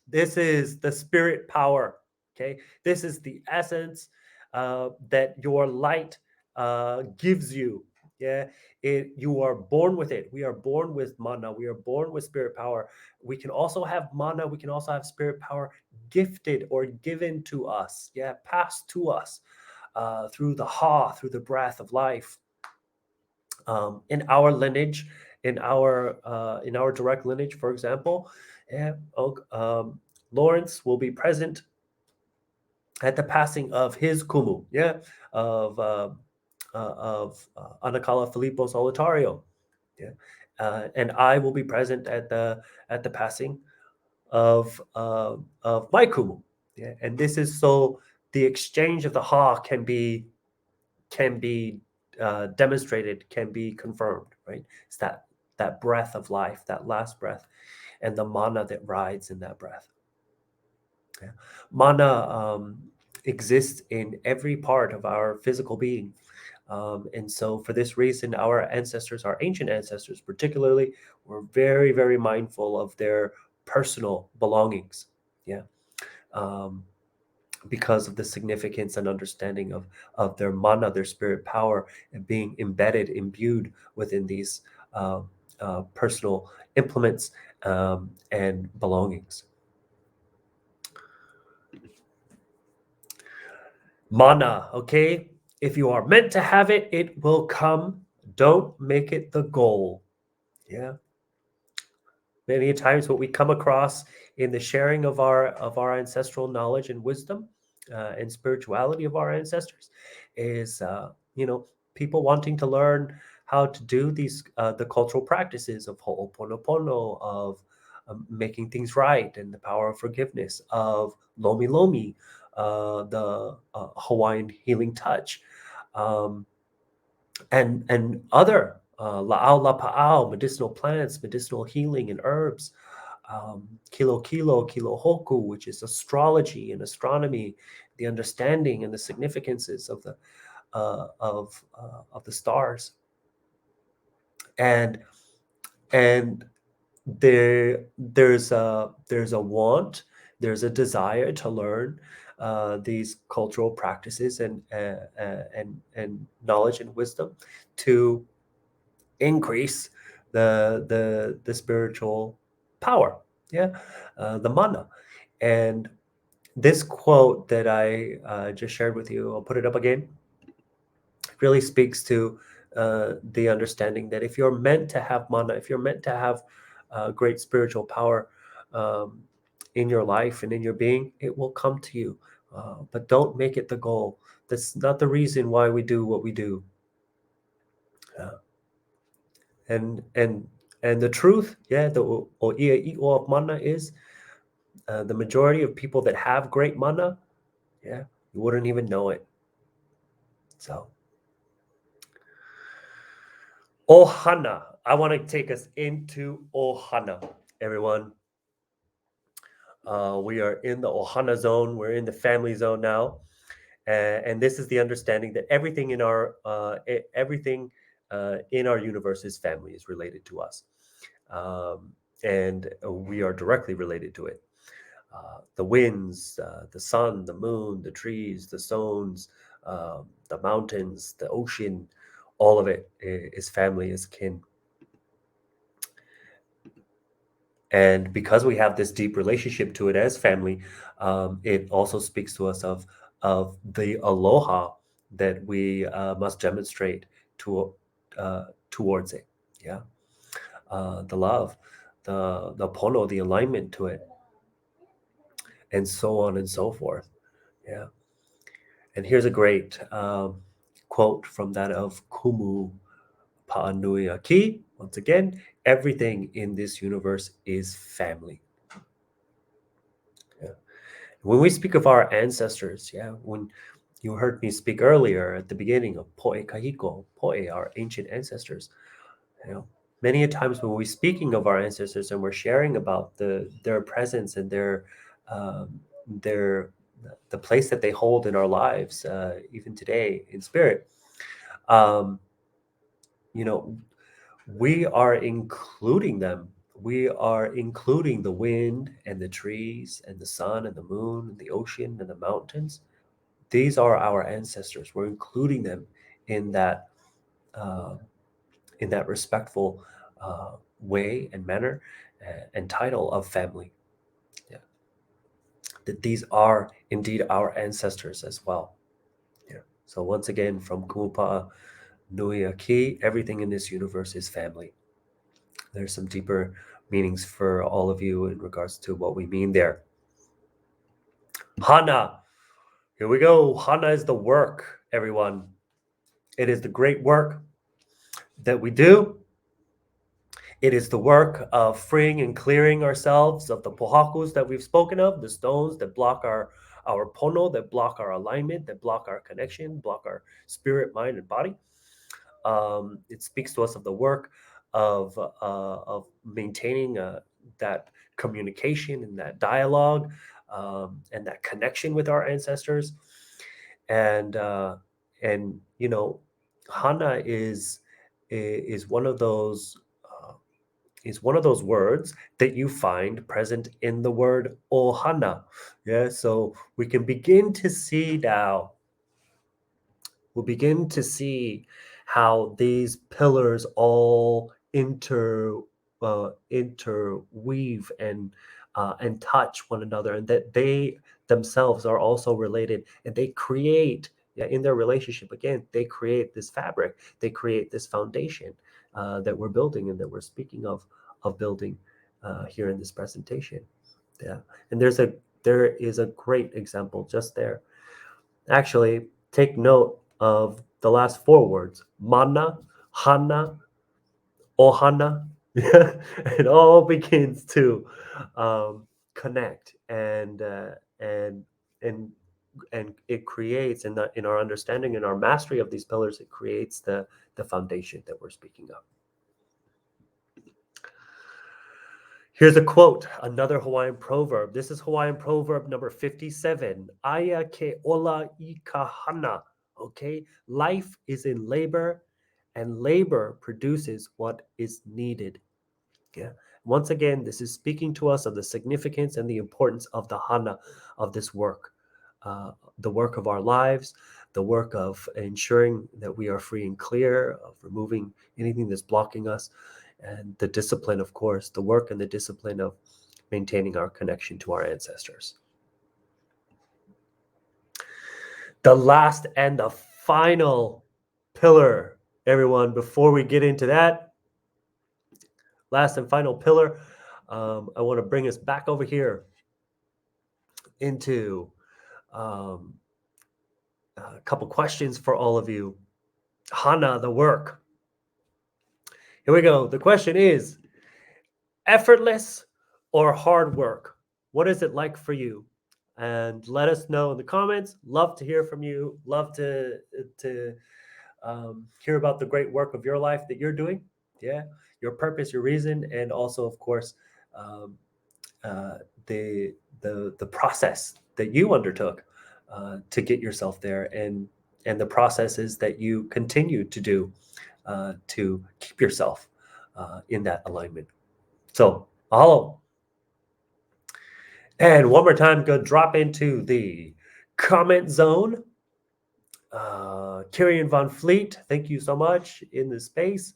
This is the spirit power. Okay, this is the essence that your light gives you. Yeah, you are born with it. We are born with mana. We are born with spirit power. We can also have mana. We can also have spirit power gifted or given to us. Yeah, passed to us through the through the breath of life. In our lineage, in our direct lineage, for example, yeah, Lawrence will be present at the passing of his kumu, yeah, of Anakala Filippo Solitario, yeah, and I will be present at the passing of my kumu, yeah, and this is so the exchange of the can be demonstrated, can be confirmed, right? It's that breath of life, that last breath, and the mana that rides in that breath. Yeah. Mana exists in every part of our physical being. And so for this reason, our ancestors, our ancient ancestors particularly, were very, very mindful of their personal belongings. Yeah. Because of the significance and understanding of their mana, their spirit power, and being imbued within these personal implements and belongings. Mana, okay? If you are meant to have it, it will come. Don't make it the goal. Yeah. Many times what we come across in the sharing of our ancestral knowledge and wisdom and spirituality of our ancestors is people wanting to learn how to do these the cultural practices of ho'oponopono, of making things right, and the power of forgiveness, of lomi lomi, the Hawaiian healing touch, um, and other la'au lapa'au, medicinal plants, medicinal healing and herbs, kilo hoku, which is astrology and astronomy, the understanding and the significances of the stars, and and there's a want, there's a desire to learn these cultural practices and knowledge and wisdom to increase the spiritual power, yeah, the mana. And this quote that I just shared with you, I'll put it up again, really speaks to the understanding that if you're meant to have mana, if you're meant to have great spiritual power in your life and in your being, it will come to you. But don't make it the goal. That's not the reason why we do what we do. And the truth, yeah, the o'ia i'o of mana is the majority of people that have great mana, yeah, you wouldn't even know it. So, ohana. I want to take us into ohana, everyone. We are in the ohana zone. We're in the family zone now, and this is the understanding that everything in our universe is family, is related to us, and we are directly related to it. The winds, the sun, the moon, the trees, the stones, the mountains, the ocean, all of it is family, is kin. And because we have this deep relationship to it as family, it also speaks to us of the aloha that we must demonstrate towards it. Yeah, the love, the pono, the alignment to it, and so on and so forth. Yeah. And here's a great quote from that of Kumu Pa'a Kawika. Once again, everything in this universe is family. Yeah. When we speak of our ancestors, yeah, when you heard me speak earlier at the beginning of Po'e Kahiko, Po'e, our ancient ancestors, many a times when we're speaking of our ancestors and we're sharing about their presence and their the place that they hold in our lives, even today in spirit, um, we are including them. We are including the wind and the trees and the sun and the moon and the ocean and the mountains. These are our ancestors. We're including them in that in that respectful way and manner and title of family. Yeah. That these are indeed our ancestors as well. Yeah. So once again, from Kumu Pa'a Nui a Ki, everything in this universe is family. There's some deeper meanings for all of you in regards to what we mean there. Hana. Here we go. Hana is the work, everyone. It is the great work that we do. It is the work of freeing and clearing ourselves of the pohakus that we've spoken of, the stones that block our pono, that block our alignment, that block our connection, block our spirit, mind, and body. It speaks to us of the work of maintaining that communication and that dialogue and that connection with our ancestors. And you know, Hana is one of those is one of those words that you find present in the word ohana. Yeah, so we can begin to see now. We'll begin to see how these pillars all interweave and touch one another, and that they themselves are also related, and they create, yeah, in their relationship again, they create this fabric, they create this foundation that we're building and that we're speaking of building here in this presentation. Yeah, and there is a great example just there. Actually, take note of the last four words: mana, hana, ohana. It all begins to connect, and and and it creates in our understanding, in our mastery of these pillars, it creates the foundation that we're speaking of. Here's a quote, another Hawaiian proverb. This is Hawaiian proverb number 57. Aya ke ola I ka hana. Okay, life is in labor, and labor produces what is needed. Yeah. Once again, this is speaking to us of the significance and the importance of the hana, of this work, the work of our lives, the work of ensuring that we are free and clear, of removing anything that's blocking us, and the discipline, of course, the work and the discipline of maintaining our connection to our ancestors. The last and the final pillar, everyone, before we get into that, last and final pillar, I want to bring us back over here into a couple questions for all of you. Hana, the work. Here we go. The question is, effortless or hard work? What is it like for you? And let us know in the comments. Love to hear from you. Love to hear about the great work of your life that you're doing. Yeah, your purpose, your reason, and also, of course, um, the process that you undertook to get yourself there, and the processes that you continue to do to keep yourself in that alignment. So, mahalo. And one more time, go drop into the comment zone. Kirian Von Fleet, thank you so much in the space.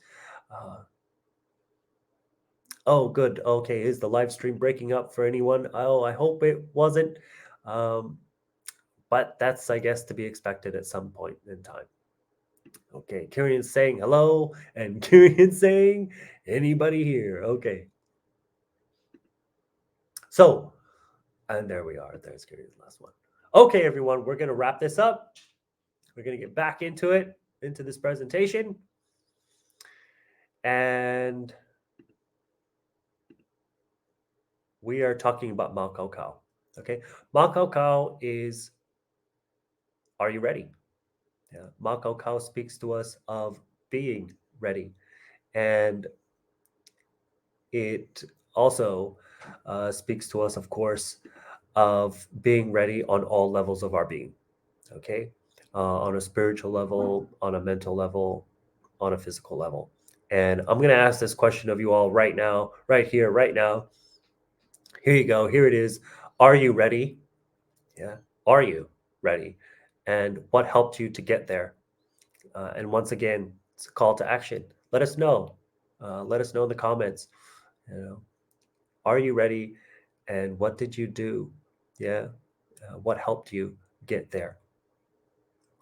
Oh, good. Okay, is the live stream breaking up for anyone? Oh, I hope it wasn't. But that's, I guess, to be expected at some point in time. Okay, Kirian's saying hello, and Kirian's saying anybody here? Okay. So, and there we are. There's Kirian's last one. Okay, everyone, we're going to wrap this up. We're going to get back into it, into this presentation. And we are talking about MOK. Okay, MOK is, are you ready? Yeah, MOK speaks to us of being ready, and it also speaks to us, of course, of being ready on all levels of our being. Okay, on a spiritual level, on a mental level, on a physical level. And I'm going to ask this question of you all right now, right here, right now. Here you go. Here it is. Are you ready? Yeah. Are you ready? And what helped you to get there? And once again, it's a call to action. let us know. Let us know in the comments. You know, are you ready? And what did you do? Yeah. What helped you get there?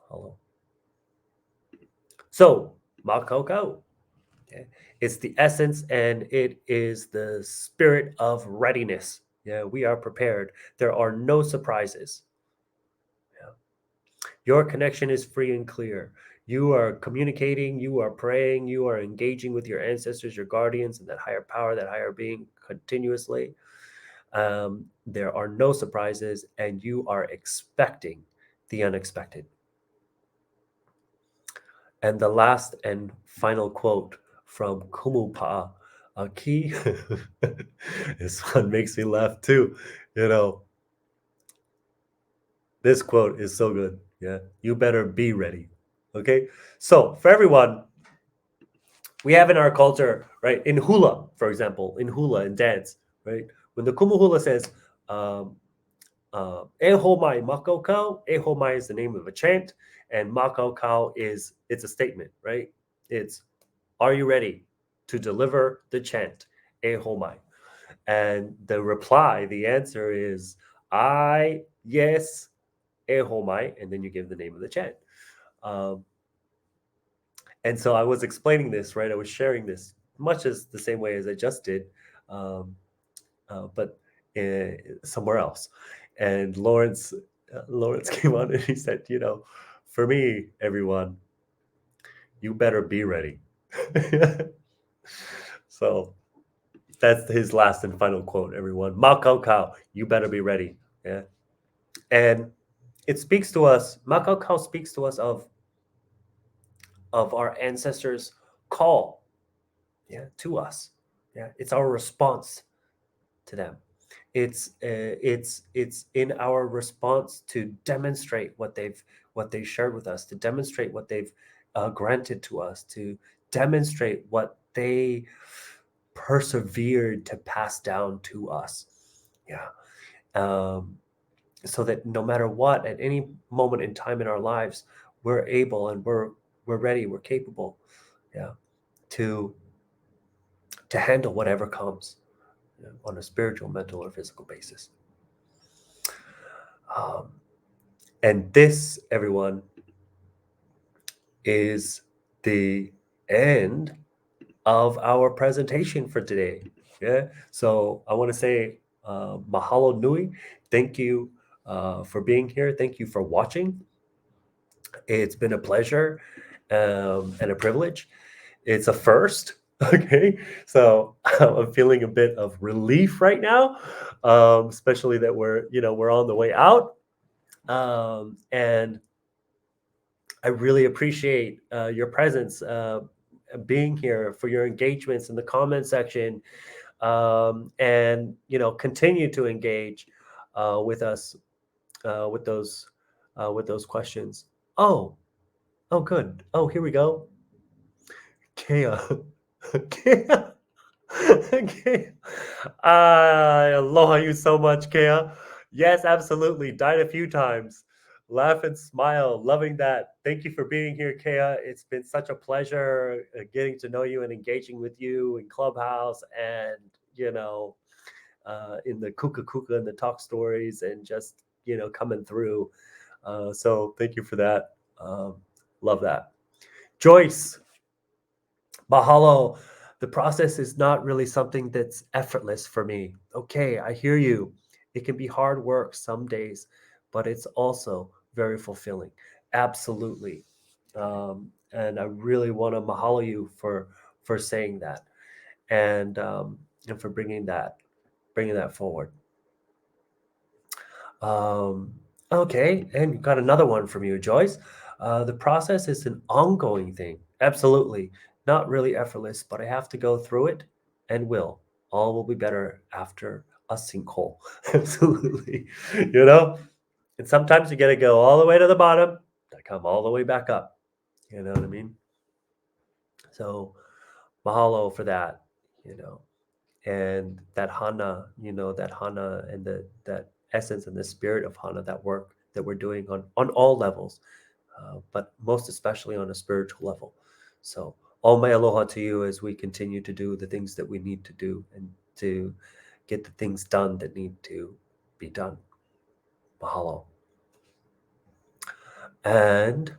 Hello. So, Makoko. Okay. It's the essence and it is the spirit of readiness. Yeah, we are prepared. There are no surprises. Yeah. Your connection is free and clear. You are communicating, you are praying, you are engaging with your ancestors, your guardians, and that higher power, that higher being continuously. There are no surprises, and you are expecting the unexpected. And the last and final quote from Kumu Pa'a Kawika. This one makes me laugh too. You know, this quote is so good. Yeah, you better be ready. Okay, so for everyone, we have in our culture, right? In hula, for example, in hula in dance, right? When the kumu hula says, "E ho mai mako kau," "E ho mai" is the name of a chant, and "mako kau" is it's a statement, right? It's, are you ready to deliver the chant? E ho mai. And the reply, the answer is, I, yes, e ho mai, and then you give the name of the chant. Um, and so I was explaining this, right? I was sharing this much as the same way as I just did, um, but somewhere else. And Lawrence came on and he said, you know, for me, everyone, you better be ready. So that's his last and final quote, everyone. Makau Kau, you better be ready. Yeah. And it speaks to us, Makau Kau speaks to us of our ancestors' call, yeah, to us. Yeah. It's our response to them. It's in our response to demonstrate what they've shared with us, to demonstrate what they've granted to us, to demonstrate what they persevered to pass down to us. Yeah. So that no matter what, at any moment in time in our lives, we're able and we're ready, we're capable, yeah, to handle whatever comes, you know, on a spiritual, mental, or physical basis. Um, and this, everyone, is the end of our presentation for today. Yeah. So I want to say mahalo nui. Thank you for being here. Thank you for watching. It's been a pleasure and a privilege. It's a first. Okay. So I'm feeling a bit of relief right now, especially that we're on the way out. And I really appreciate your presence, being here, for your engagements in the comment section, and continue to engage with us with those questions. Oh, good. Oh, here we go. Kea, Kea, Kea. Aloha you so much, Kea. Yes, absolutely. Died a few times. Laugh and smile. Loving that. Thank you for being here, Kea. It's been such a pleasure getting to know you and engaging with you in Clubhouse and, in the Kuka Kuka and the talk stories and just, coming through. So thank you for that. Love that. Joyce, mahalo. The process is not really something that's effortless for me. Okay, I hear you. It can be hard work some days, but it's also very fulfilling. Absolutely. And I really want to mahalo you for saying that, and for bringing that forward. Okay, and got another one from you, Joyce. The process is an ongoing thing. Absolutely. Not really effortless, but I have to go through it and will. All will be better after a sinkhole. Absolutely. And sometimes you got to go all the way to the bottom to come all the way back up. You know what I mean? So, mahalo for that, and that hana, that hana and that essence and the spirit of hana, that work that we're doing on all levels, but most especially on a spiritual level. So all my aloha to you as we continue to do the things that we need to do and to get the things done that need to be done. Mahalo. And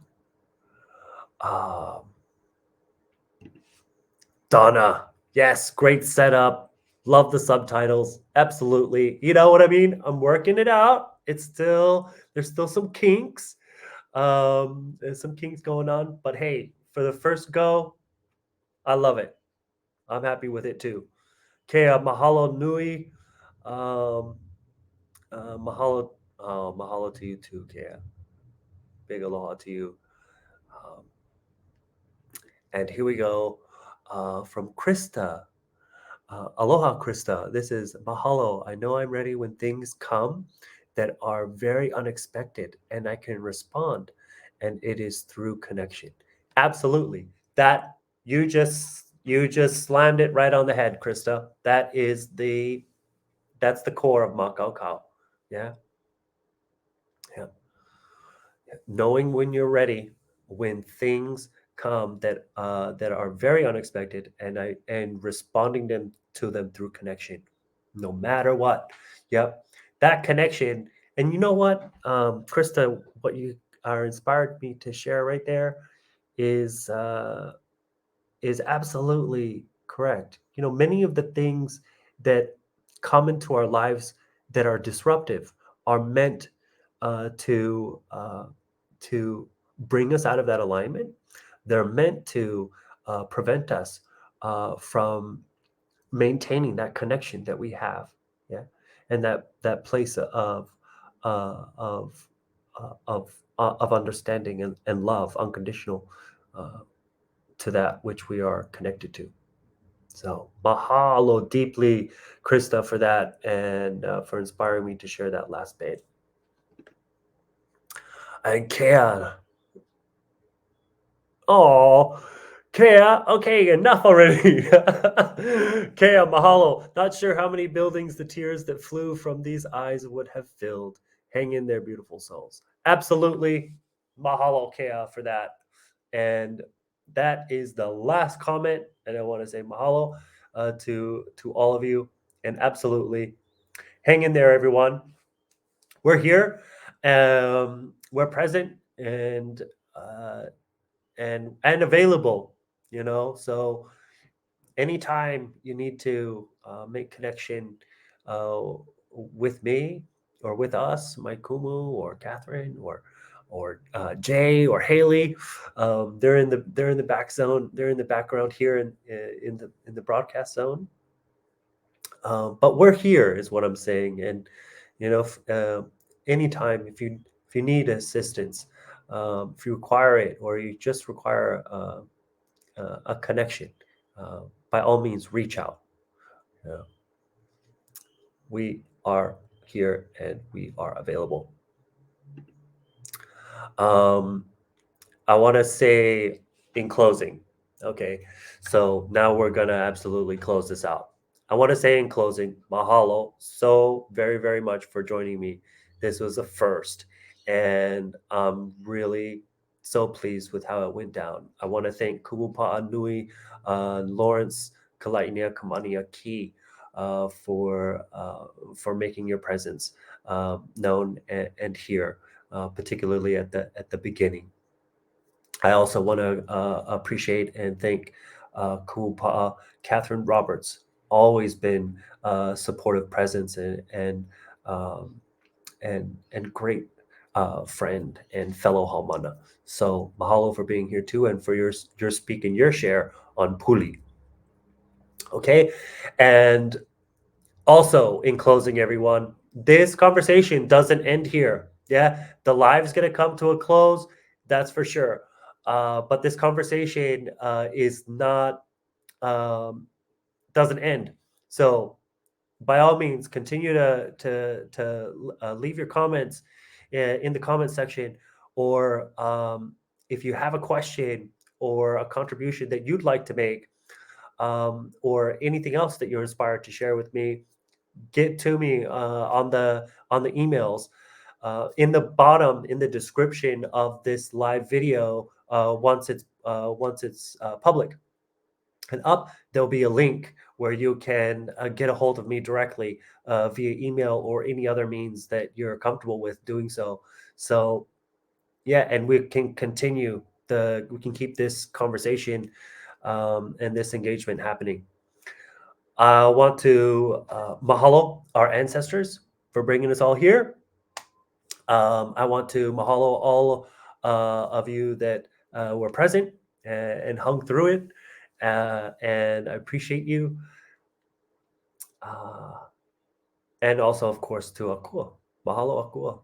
Donna, yes, great setup. Love the subtitles. Absolutely. You know what I mean? I'm working it out. There's still some kinks. There's some kinks going on, but hey, for the first go, I love it. I'm happy with it too. Kea, mahalo nui. Um, mahalo to you too, Kea. Big aloha to you. Um, and here we go from Krista. Aloha, Krista. This is mahalo. I know I'm ready when things come that are very unexpected and I can respond. And it is through connection. Absolutely. That you just slammed it right on the head, Krista. That's the core of Mana O Kahiko. Yeah. Yeah. Knowing when you're ready, when things come that are very unexpected, and responding to them through connection, no matter what. Yep, that connection. And you know what, Krista, what you are inspired me to share right there is absolutely correct. You know, many of the things that come into our lives that are disruptive are meant to bring us out of that alignment. They're meant to prevent us from maintaining that connection that we have, yeah, and that place uh, of of understanding and love, unconditional, uh, to that which we are connected to. So mahalo deeply, Krista, for that, and for inspiring me to share that last bit. And Kea, oh, Kea, okay, enough already. Kea, mahalo. Not sure how many buildings the tears that flew from these eyes would have filled. Hang in there, beautiful souls. Absolutely, mahalo, Kea, for that. And that is the last comment. And I want to say mahalo to all of you. And absolutely, hang in there, everyone. We're here. We're present uh, and available. You know, so anytime you need to make connection uh, with me or with us, my Kumu or Katherine or Jay or Haley, they're in the back zone. They're in the background here in the broadcast zone. But we're here, is what I'm saying. And you know, anytime if you need assistance, if you require it, or you just require a connection, by all means, reach out. Uh, we are here and we are available. I want to say in closing, okay, so now we're going to absolutely close this out. I want to say in closing, mahalo so very, very much for joining me. This was a first, and I'm really so pleased with how it went down. I want to thank Kumu Pa'a Nui, Lawrence Kalainia Kamania Ki, for making your presence known and here, particularly at the beginning. I also want to appreciate and thank Kumu Pa'a Katherine Roberts. Always been a supportive presence um, and great friend and fellow Haumana. So mahalo for being here too, and for your speak and your share on Puli. Okay, and also, in closing, everyone, this conversation doesn't end here. Yeah, the live's going to come to a close, that's for sure. But this conversation is not doesn't end. So, by all means, continue to leave your comments in the comment section, or if you have a question or a contribution that you'd like to make, or anything else that you're inspired to share with me, get to me on the emails in the bottom, in the description of this live video, once it's public. And up, there'll be a link where you can get a hold of me directly via email or any other means that you're comfortable with doing so. So, yeah, and we can continue we can keep this conversation and this engagement happening. I want to mahalo our ancestors for bringing us all here. I want to mahalo all of you that were present and hung through it. And I appreciate you. And also, of course, to Akua. Mahalo Akua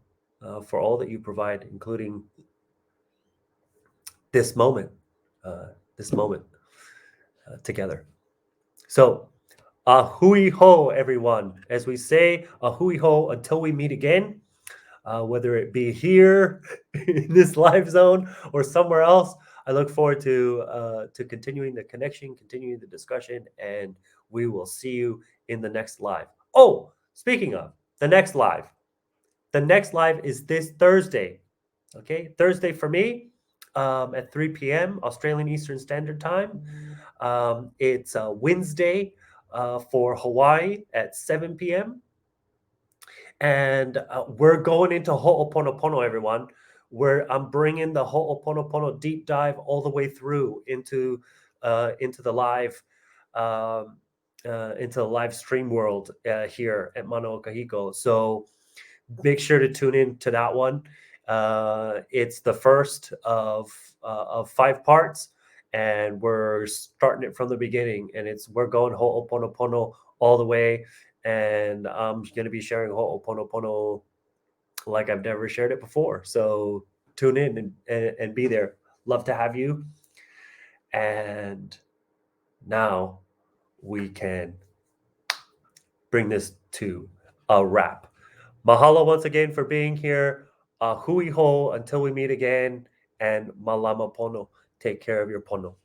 for all that you provide, including this moment, together. So, ahui ho, everyone. As we say, ahui ho until we meet again. Whether it be here in this live zone or somewhere else. I look forward to continuing the connection, continuing the discussion, and we will see you in the next live. Oh, speaking of the next live is this Thursday. Okay, Thursday for me at 3 p.m. Australian Eastern Standard Time. It's Wednesday for Hawaii at 7 p.m. And we're going into Ho'oponopono, everyone. Where I'm bringing the Ho'oponopono deep dive all the way through into the live stream world here at Mana O Kahiko. So make sure to tune in to that one. It's the first of 5 parts, and we're starting it from the beginning. And we're going Ho'oponopono all the way. And I'm going to be sharing Ho'oponopono like I've never shared it before. So tune in and be there. Love to have you. And now we can bring this to a wrap. Mahalo once again for being here. Hui ho until we meet again. And malama pono. Take care of your pono.